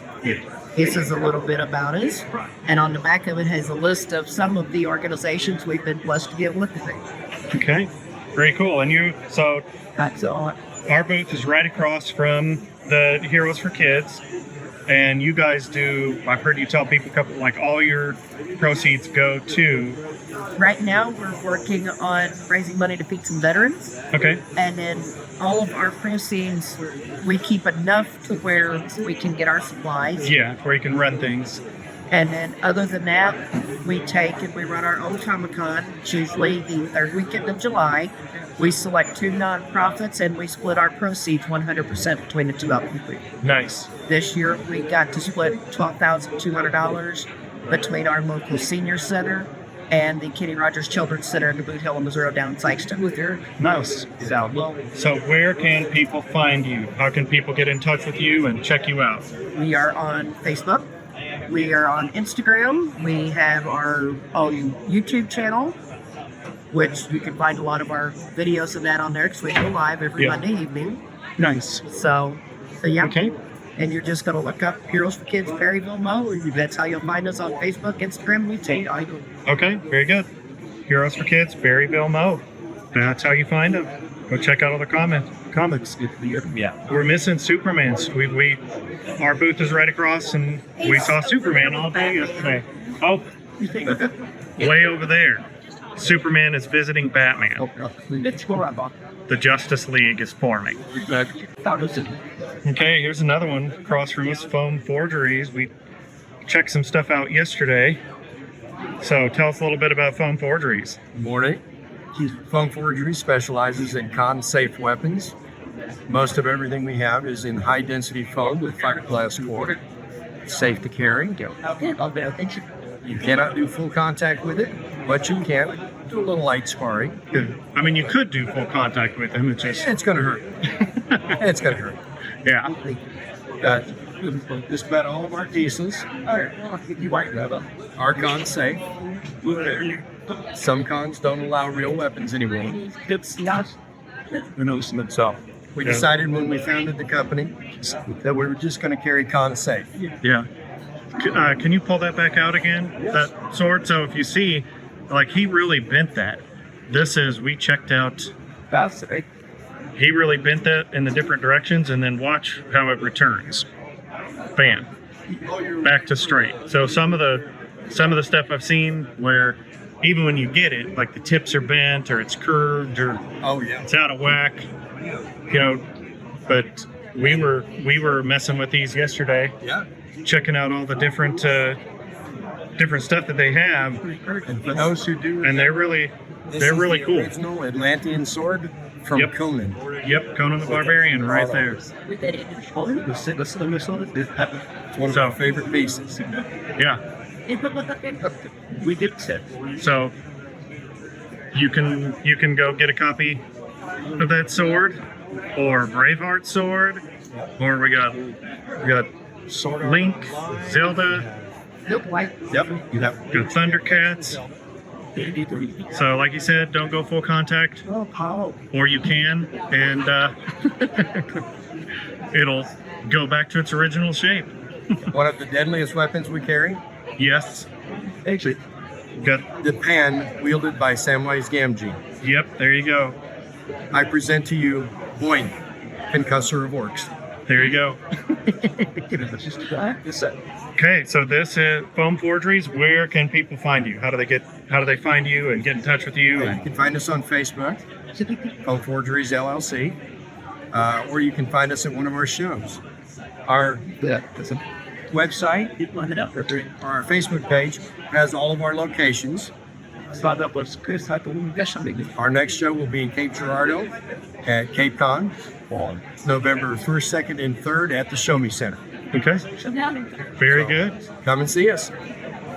This is a little bit about us. And on the back of it has a list of some of the organizations we've been blessed to be able to thank. Okay, very cool. And so That's all. our booth is right across from the Heroes for Kids, and you guys do. I've heard you tell people, like all your proceeds go to. Right now, we're working on raising money to feed some veterans, Okay. and then all of our proceeds, we keep enough to where we can get our supplies. Yeah, where you can run things. And then, other than that, we take and we run our own Comic-Con. It's usually the third weekend of July. We select 2 nonprofits, and we split our proceeds 100% between the 2 of them. Nice. This year, we got to split $12,200 between our local senior center and the Kenny Rogers Children's Center in the Boot Hill, Missouri, down in Sykeston. Nice. So where can people find you? How can people get in touch with you and check you out? We are on Facebook, We are on Instagram. We have our own YouTube channel, which you can find a lot of our videos of that on there because we go live every Yeah. Monday evening. Nice. So yeah. Okay. And you're just going to look up Heroes for Kids Perryville Mo. That's how you'll find us on Facebook, Instagram, and YouTube. Okay, very good. Heroes for Kids, Berryville Mo. That's how you find them. Go check out all the comics. Yeah. We're missing Supermans. Our booth is right across, and we saw Superman all day yesterday. Oh, way over there. Superman is visiting Batman. The Justice League is forming. Okay, here's another one across from us, Foam Forgeries. We checked some stuff out yesterday. So tell us a little bit about Foam Forgeries. Morning. Foam Forgery specializes in con-safe weapons. Most of everything we have is in high-density foam with fiberglass core. It's safe to carry. You cannot do full contact with it, but you can do a little light sparring. I mean, you could do full contact with them. It's just It's going to hurt. It's going to hurt. yeah. Just about all of our pieces are con-safe. Some cons don't allow real weapons anymore. It's not. So we decided when we founded the company that we were just going to carry con-safe. Yeah. Can you pull that back out again? That sword. So if you see, like, he really bent that. We checked out. He really bent that in the different directions, and then watch how it returns. Bam. Back to straight. So some of the stuff I've seen where even when you get it, like the tips are bent or it's curved or it's out of whack, but we were messing with these yesterday. Yeah. Checking out all the different stuff that they have, And for those who do, and they're really cool. Original Atlantean sword from Yep. Conan. Yep, Conan the Barbarian right there. It's one of our favorite pieces. Yeah. We did it. So you can go get a copy of that sword, or Braveheart's sword, or we got Link, Zelda, Yep. got Thundercats. So, like you said, don't go full contact, or you can, and it'll go back to its original shape. One of the deadliest weapons we carry. Yes. Actually, Got. the pan wielded by Samwise Gamgee. Yep. There you go. I present to you Boing, Concusser of Orcs. There you go. Okay, so this is Foam Forgeries. Where can people find you? How do they find you and get in touch with you? You can find us on Facebook, Foam Forgeries LLC, or you can find us at one of our shows. Our website or our Facebook page has all of our locations. Our next show will be in Cape Girardeau at Cape Con on November 1st, 2nd, and 3rd at the Show Me Center. Okay. Very good. Come and see us.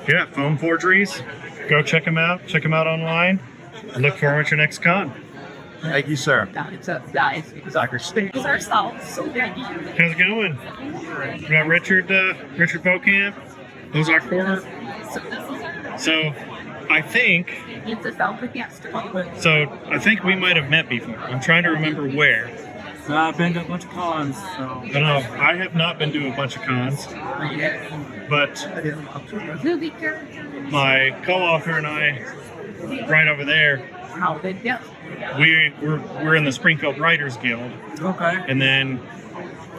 Yeah, Foam Forgeries. Go check them out. Check them out online. And look forward to your next con. Thank you, sir. How's it going? We got Richard Beaucamp. Those are four. So I think we might have met before. I'm trying to remember where. I've been to a bunch of cons, so. I don't know. I have not been to a bunch of cons, but my co-author and I, right over there, we're in the Springfield Writers Guild. Okay. And then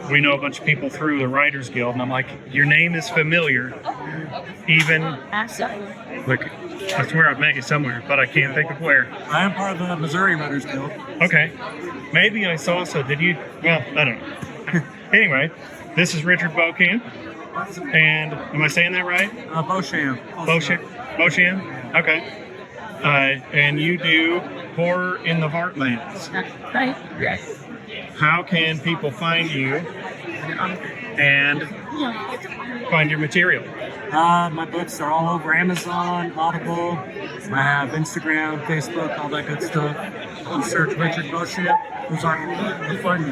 we know a bunch of people through the Writers Guild, and I'm like, your name is familiar. Even, like, I swear I've met you somewhere, but I can't think of where. I am part of the Missouri Writers Guild. Okay. Maybe I saw so. Did you? Well, I don't know. Anyway, this is Richard Beaucamp. And am I saying that right? Beauchamp. Beauchamp? Okay. And you do Horror in the Heartlands. How can people find you and find your material? My books are all over Amazon, Audible. I have Instagram, Facebook, all that good stuff. You search Richard Beauchamp. You'll find me.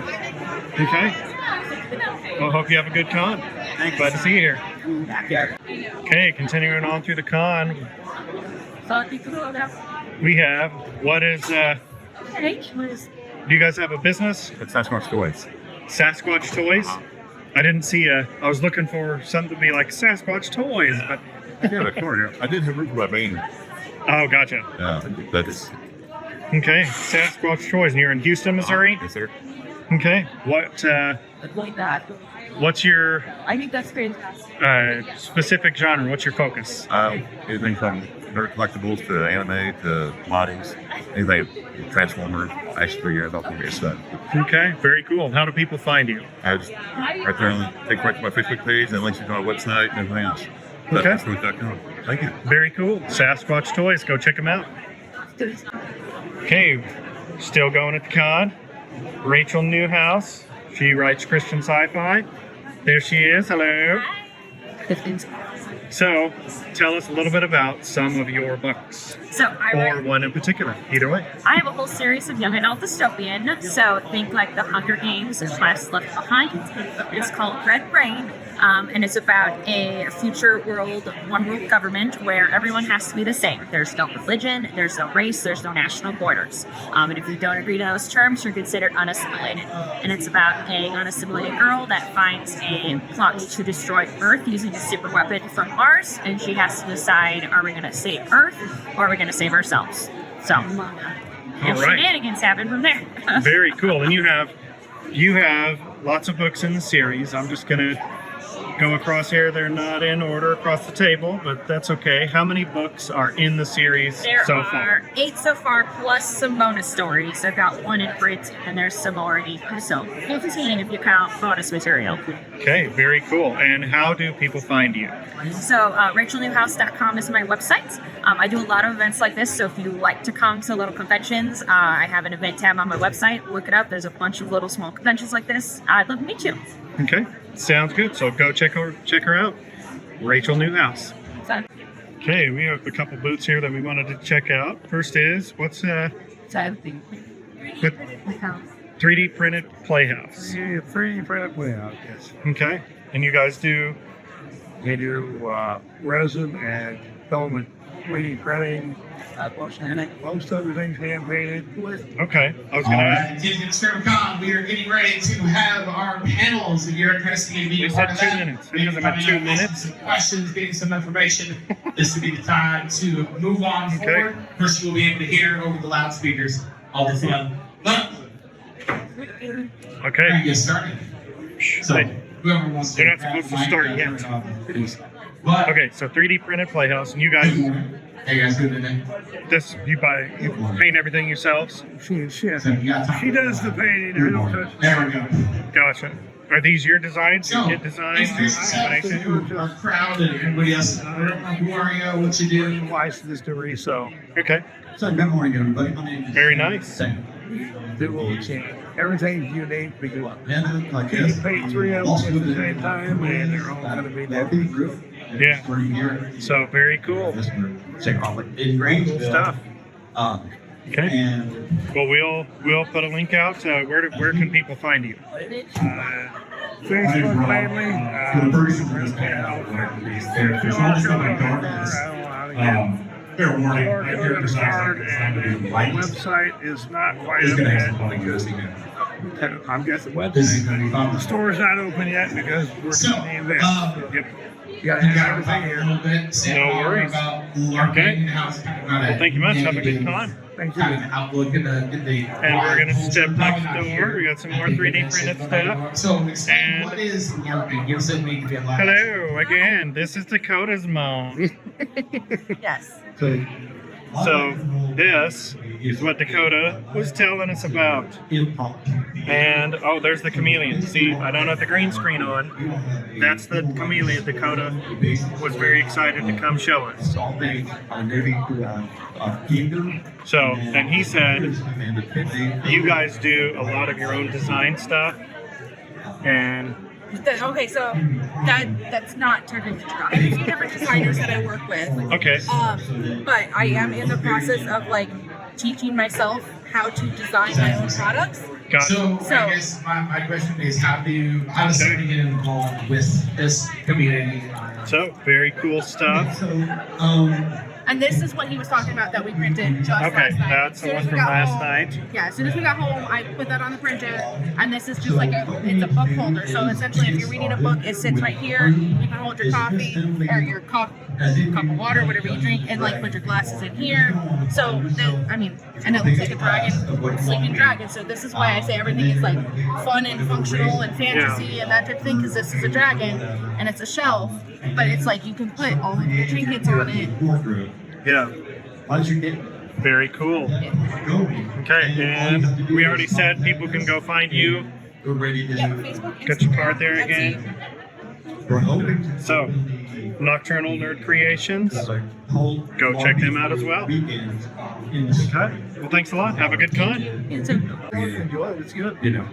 Okay. Well, hope you have a good con. Thanks. Glad to see you here. Okay, continuing on through the con, we have, what is, do you guys have a business? It's Sasquatch Toys. Sasquatch Toys? I didn't see I was looking for something to be like Sasquatch Toys, but. Yeah, of course. I did have root webbing. Oh, gotcha. That is. Okay, Sasquatch Toys, and you're in Houston, Missouri? Yes, sir. Okay, what's your I think that's fantastic. specific genre? What's your focus? Anything from nerd collectibles to anime to moddings, anything Transformer, action figures, all that stuff. Okay, very cool. How do people find you? I just right there, take right to my Facebook page and links you to my website and everything else. Okay. Sasquatch.com. Thank you. Very cool. Sasquatch Toys, go check them out. Okay, still going at the con. Rachel Newhouse. She writes Christian sci-fi. There she is. Hello. So, tell us a little bit about some of your books, So I or write, one in particular. Either way. I have a whole series of young adult dystopian. So think like the Hunger Games or Class Left Behind. It's called Red Rain, and it's about a future world, one world government where everyone has to be the same. There's no religion, there's no race, there's no national borders. And if you don't agree to those terms, you're considered unassimilated. And it's about a unassimilated girl that finds a plot to destroy Earth using a super weapon from Mars, and she has to decide: are we going to save Earth or are we going to save ourselves? So, All right. shenanigans happen from there. Very cool. And you have lots of books in the series. I'm just gonna go across here. They're not in order across the table, but that's okay. How many books are in the series There so are far? 8 so far, plus some bonus stories. I've got 1 in print, and there's some already. So 15 if you count bonus material. Okay, very cool. And how do people find you? So RachelNewhouse.com is my website. I do a lot of events like this, so if you like to come to little conventions, I have an event tab on my website. Look it up. There's a bunch of little small conventions like this. I'd love to meet you. Okay, sounds good. So go check her out. Rachel Newhouse. So, Okay, we have a couple booths here that we wanted to check out. First is, what's with 3D printed Playhouse? 3D printed playhouse, yes. Okay, and you guys do They do resin and filament 3D printing. Most everything's hand painted. okay. I was gonna ask. Alright, in Extremicon, we are getting ready to have our panels. If you're interested in being They a said part of 2 that, minutes. Because I'm at 2 minutes. some questions, getting some information. This would be the time to move on Okay. forward. First, you will be able to hear over the loudspeakers all the fun. But we're Okay. gonna get started. So Hey, whoever wants to They're not grab supposed the to mic, start grab yet. it off. But Okay, so 3D printed Playhouse, and you guys, hey guys, good today. you paint everything yourselves? She So you got time. She does the painting. I don't touch it. There we go. Gotcha. Are these your designs? So, You get designs? introduce yourself Combination? to our crowd and everybody else. Who are you? What you do? Licensed to resell. Okay, So, good morning, everybody. My name is very nice. Everything's unique because you like can paint 3 of them at the same time and they're all going to be different. Yeah. So very cool stuff. Okay. And Well, we'll put a link out. Where can people find you? Facebook mainly. fair warning, if you're Website is not quite up yet. I'm guessing the store's not open yet because we're doing the event. You gotta have everything here. No worries. Okay. Well, thank you much. Have a good time. Thank you. Outlook in the And we're gonna step next door. We got some more 3D printed stuff. So explain And- what is LARPing? Give us a mean to be alive. Hello again. This is Dakota's mom. yes. So this is what Dakota was telling us about. And oh, there's the chameleon. See, I don't have the green screen on. That's the chameleon Dakota was very excited to come show us. So, and he said, you guys do a lot of your own design stuff. And Okay, so that's not technically true. I have a few different designers that I work with. okay, But I am in the process of like teaching myself how to design my own products. got it. So I guess my question is, how does somebody get involved with this community? So, very cool stuff. And this is what he was talking about that we printed just Okay, last night. that's the As soon one as we from got last home- night. Yeah, as soon as we got home, I put that on the printer, and this is just like it's a book holder. So essentially, if you're reading a book, it sits right here. You can hold your coffee or your cup of water, whatever you drink, and like put your glasses in here. So, and it looks like a dragon, sleeping dragon. So this is why I say everything is like fun and functional and fantasy and that type of thing, because this is a dragon and it's a shelf, but it's like you can put all of your trinkets on it. Yeah. Very cool. Okay, and we already said people can go find you. Got your card there again. So, Nocturnal Nerd Creations. Go check them out as well. Okay. Well, thanks a lot. Have a good con. It's good. You know,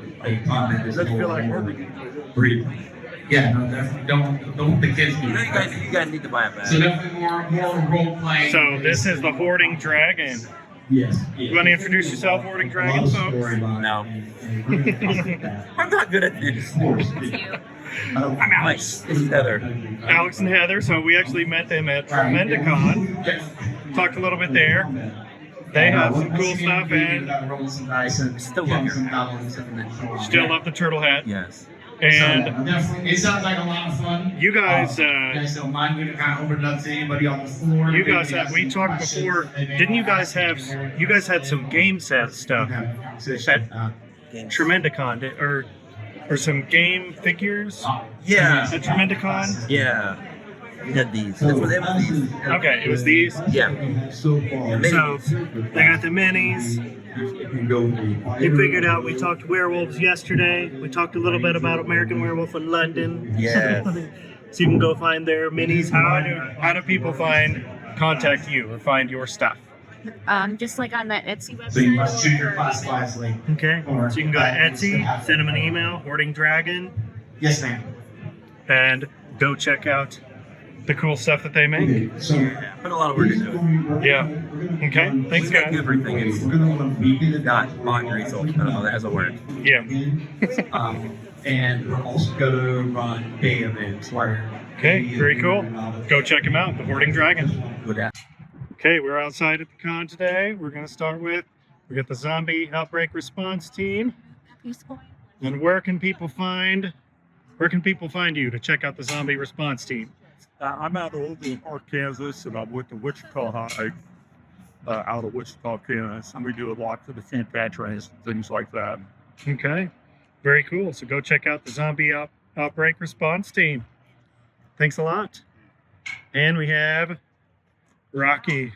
does that feel like working? Yeah, no, don't the kids do. You guys need to buy a bag. So definitely more role playing. So this is the Hoarding Dragon. Yes. You want to introduce yourself, Hoarding Dragon, folks? No. I'm not good at this. I'm Alex. This is Heather. Alex and Heather. So we actually met them at Tremendicon. Talked a little bit there. They have some cool stuff and Still love your still love the turtle hat. Yes. And It sounds like a lot of fun. you guys, You guys don't mind me to kind of open it up to anybody on the floor. you guys have, we talked before, didn't you guys have, you guys had some game set stuff at Tremendicon, or some game figures Yeah. at Tremendicon? Yeah. We had these. That's what they had these. Okay, it was these. Yeah. So they got the minis. You figured out we talked werewolves yesterday. We talked a little bit about American Werewolf in London. Yeah. So you can go find their minis. How do people contact you or find your stuff? Just like on that Etsy So you website. must choose your class wisely. Okay. So you can go to Etsy, send them an email, Hoarding Dragon, Yes, ma'am. and go check out the cool stuff that they make. So Put a lot of work into it. Yeah. Okay. Thanks, We make guys. everything. It's not laundry soap. I don't know. That has a word. Yeah. and we're also gonna run day events where. Okay. Very cool. Go check them out. The Hoarding Dragon. Good ass. Okay, we're outside at the con today. We're going to start with, we got the Zombie Outbreak Response Team. And where can people find you to check out the Zombie Response Team? I'm out of Old Park, Kansas, and I'm with the Wichita High out of Wichita, Kansas. And we do a lot for the St. Patrick's and things like that. Okay, very cool. So go check out the Zombie Outbreak Response Team. Thanks a lot. And we have Rocky,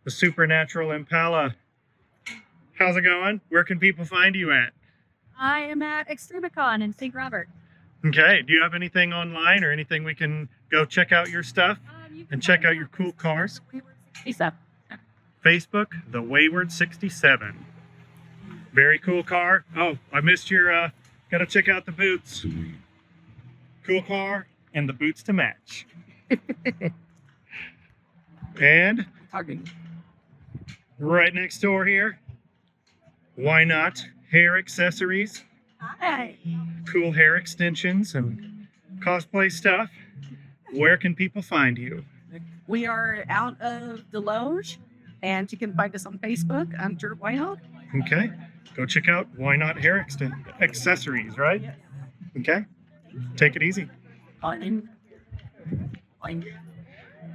the Supernatural Impala. How's it going? Where can people find you at? I am at Extremicon in St. Robert. Okay, do you have anything online or anything we can go check out your stuff and check out your cool cars? Facebook, The Wayward 67. Very cool car. Oh, I missed your, gotta check out the boots. Cool car and the boots to match. And right next door here, Why Not Hair Accessories. Hi. Cool hair extensions and cosplay stuff. Where can people find you? We are out of Deloge, and you can find us on Facebook under Why Not. Okay, go check out Why Not Hair Accessories, right? Okay, take it easy.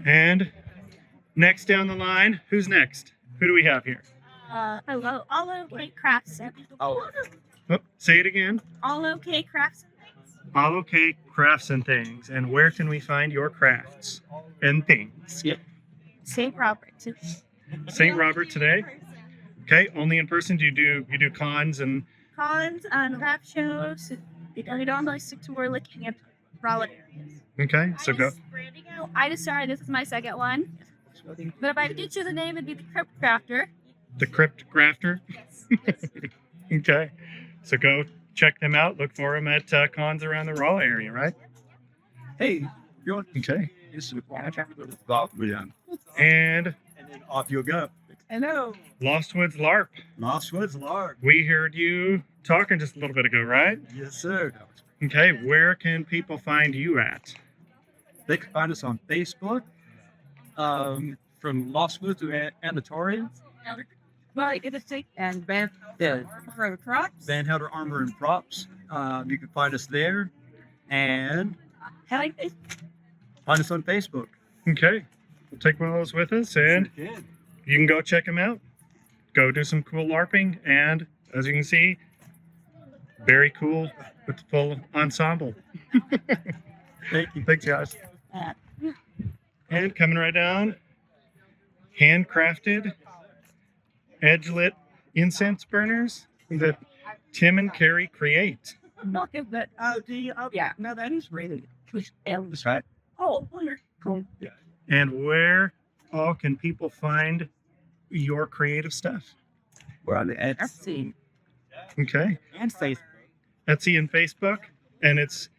And next down the line, who's next? Who do we have here? Hello, All OK Crafts and Oh, say it again. All OK Crafts and Things. All OK Crafts and Things. And where can we find your crafts and things? St. Robert. St. Robert today. Okay, only in person. Do you do cons and Cons and rap shows. We don't like stick to we're looking at rolling areas. okay? So go. I just started. This is my second one. But if I did choose a name, it'd be the Crypt Crafter. The Crypt Grafter. Okay, so go check them out. Look for them at cons around the Raw area, right? Hey, you're Okay. this is the And then off you go. Hello. Lost Woods LARP. Lost Woods Lark. We heard you talking just a little bit ago, right? Yes, sir. Okay, where can people find you at? They can find us on Facebook, from law school to Anatoria. And Van Helder Armor and Props. You can find us there. And find us on Facebook. Okay. We'll take one of those with us, and you can go check them out. Go do some cool LARPing, and as you can see, very cool with the full ensemble. Thank you. Thanks, guys. And coming right down, handcrafted, edge-lit incense burners that Tim and Carrie create. not give that. Oh, do you? Oh, yeah. No, that is really. That's right. Oh, wonderful. And where all can people find your creative stuff? We're on the Etsy. Okay. And Facebook. Etsy and Facebook. And it's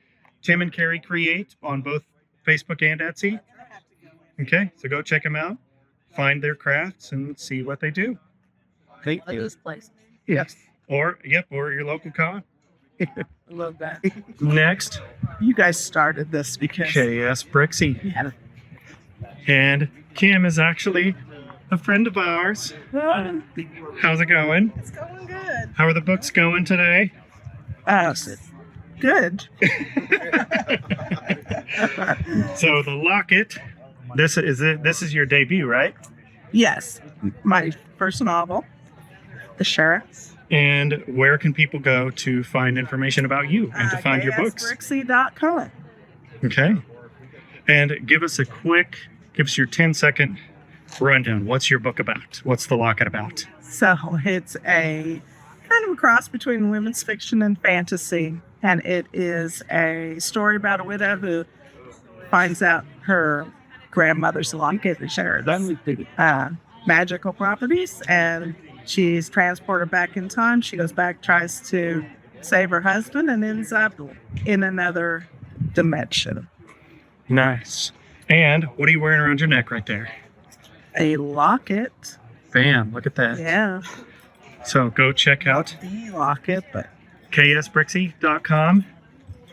Tim and Carrie Create on both Facebook and Etsy. Okay, so go check them out, find their crafts, and see what they do. Thank Like you. this place. Yes. Or your local con. I love that. Next, You guys started this because. KS Brixie. Yeah. And Kim is actually a friend of ours. How's it going? It's going good. How are the books going today? Good. So the locket. This is your debut, right? Yes. My first novel, The Sheriff. And where can people go to find information about you and to find your books? KSBrixie.com. Okay. And give us your 10-second rundown. What's your book about? What's the locket about? So it's a kind of a cross between women's fiction and fantasy. And it is a story about a widow who finds out her grandmother's locket is shared magical properties, and she's transported back in time. She goes back, tries to save her husband, and ends up in another dimension. Nice. And what are you wearing around your neck right there? A locket. Bam, look at that. Yeah. So go check out The locket, but ksbrixie.com.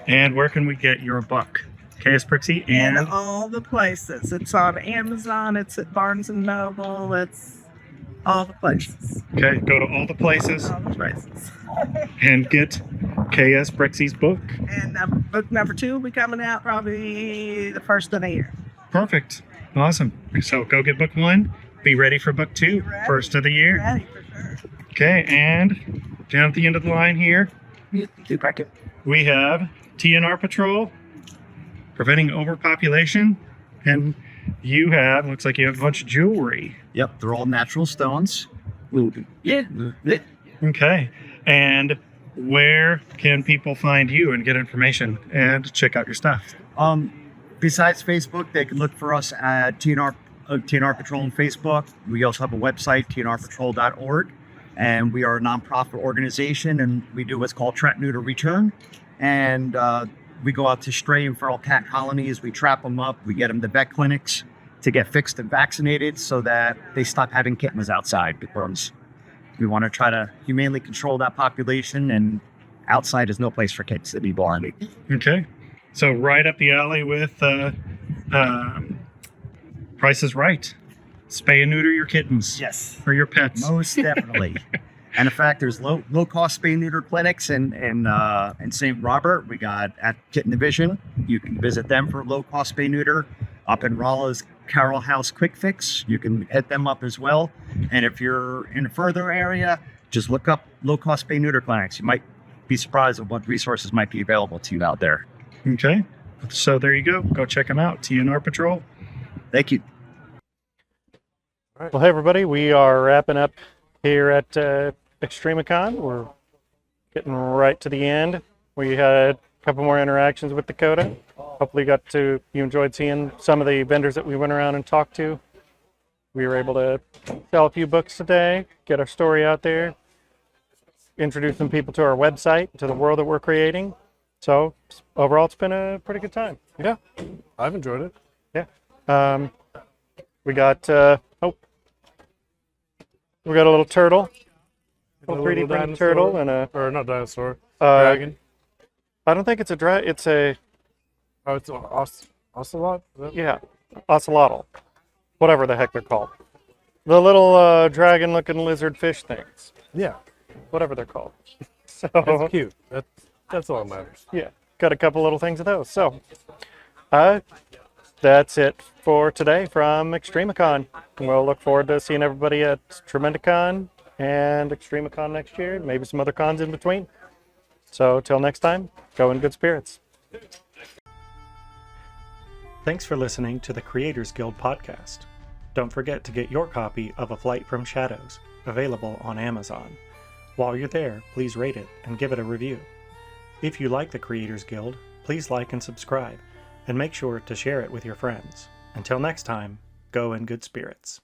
And where can we get your book? KS Brixie in and all the places. It's on Amazon, it's at Barnes & Noble, it's all the places. okay, go to all the places All the places. and get KS Brixie's book. And book number 2 will be coming out probably the first of the year. Perfect. Awesome. So go get book 1. Be ready for book 2, first of the year. Ready for sure. Okay, and down at the end of the line here, we have TNR Patrol, preventing overpopulation, and you have, looks like you have a bunch of jewelry. Yep, they're all natural stones. Yeah. Okay, and where can people find you and get information and check out your stuff? Besides Facebook, they can look for us at TNR Patrol on Facebook. We also have a website, tnrpatrol.org, and we are a nonprofit organization, and we do what's called trap, neuter, return. And we go out to stray and feral cat colonies. We trap them up. We get them to vet clinics to get fixed and vaccinated so that they stop having kittens outside, because we want to try to humanely control that population, and outside is no place for kids to be born. Okay, so right up the alley with Price is Right. Spay and neuter your kittens. Yes. Or your pets. Most definitely. And in fact, there's low cost spay and neuter clinics in St. Robert. We got at Kitten Division. You can visit them for low cost spay neuter. Up in Rolla's Carroll House Quick Fix, you can hit them up as well. And if you're in a further area, just look up low cost spay neuter clinics. You might be surprised at what resources might be available to you out there. Okay, so there you go. Go check them out. TNR Patrol. Thank you. Well, hey everybody, we are wrapping up here at Extremicon. We're getting right to the end. We had a couple more interactions with Dakota. Hopefully you enjoyed seeing some of the vendors that we went around and talked to. We were able to sell a few books today, get our story out there, introduce some people to our website, to the world that we're creating. So overall, it's been a pretty good time. Yeah, I've enjoyed it. Yeah. We got, we got a little turtle. A 3D printed turtle and a... Or not dinosaur. Dragon. Dragon. I don't think it's a dragon. It's a... Oh, it's Ocelot? Yeah, ocelotl. Whatever the heck they're called. The little dragon-looking lizard fish things. Yeah. Whatever they're called. So That's cute. That's all that matters. yeah, got a couple little things of those. So, that's it for today from Extremicon. We'll look forward to seeing everybody at Tremendicon and Extremicon next year, maybe some other cons in between. So, till next time, go in good spirits. Thanks for listening to the Creators Guild podcast. Don't forget to get your copy of A Flight from Shadows, available on Amazon. While you're there, please rate it and give it a review. If you like the Creators Guild, please like and subscribe, and make sure to share it with your friends. Until next time, go in good spirits.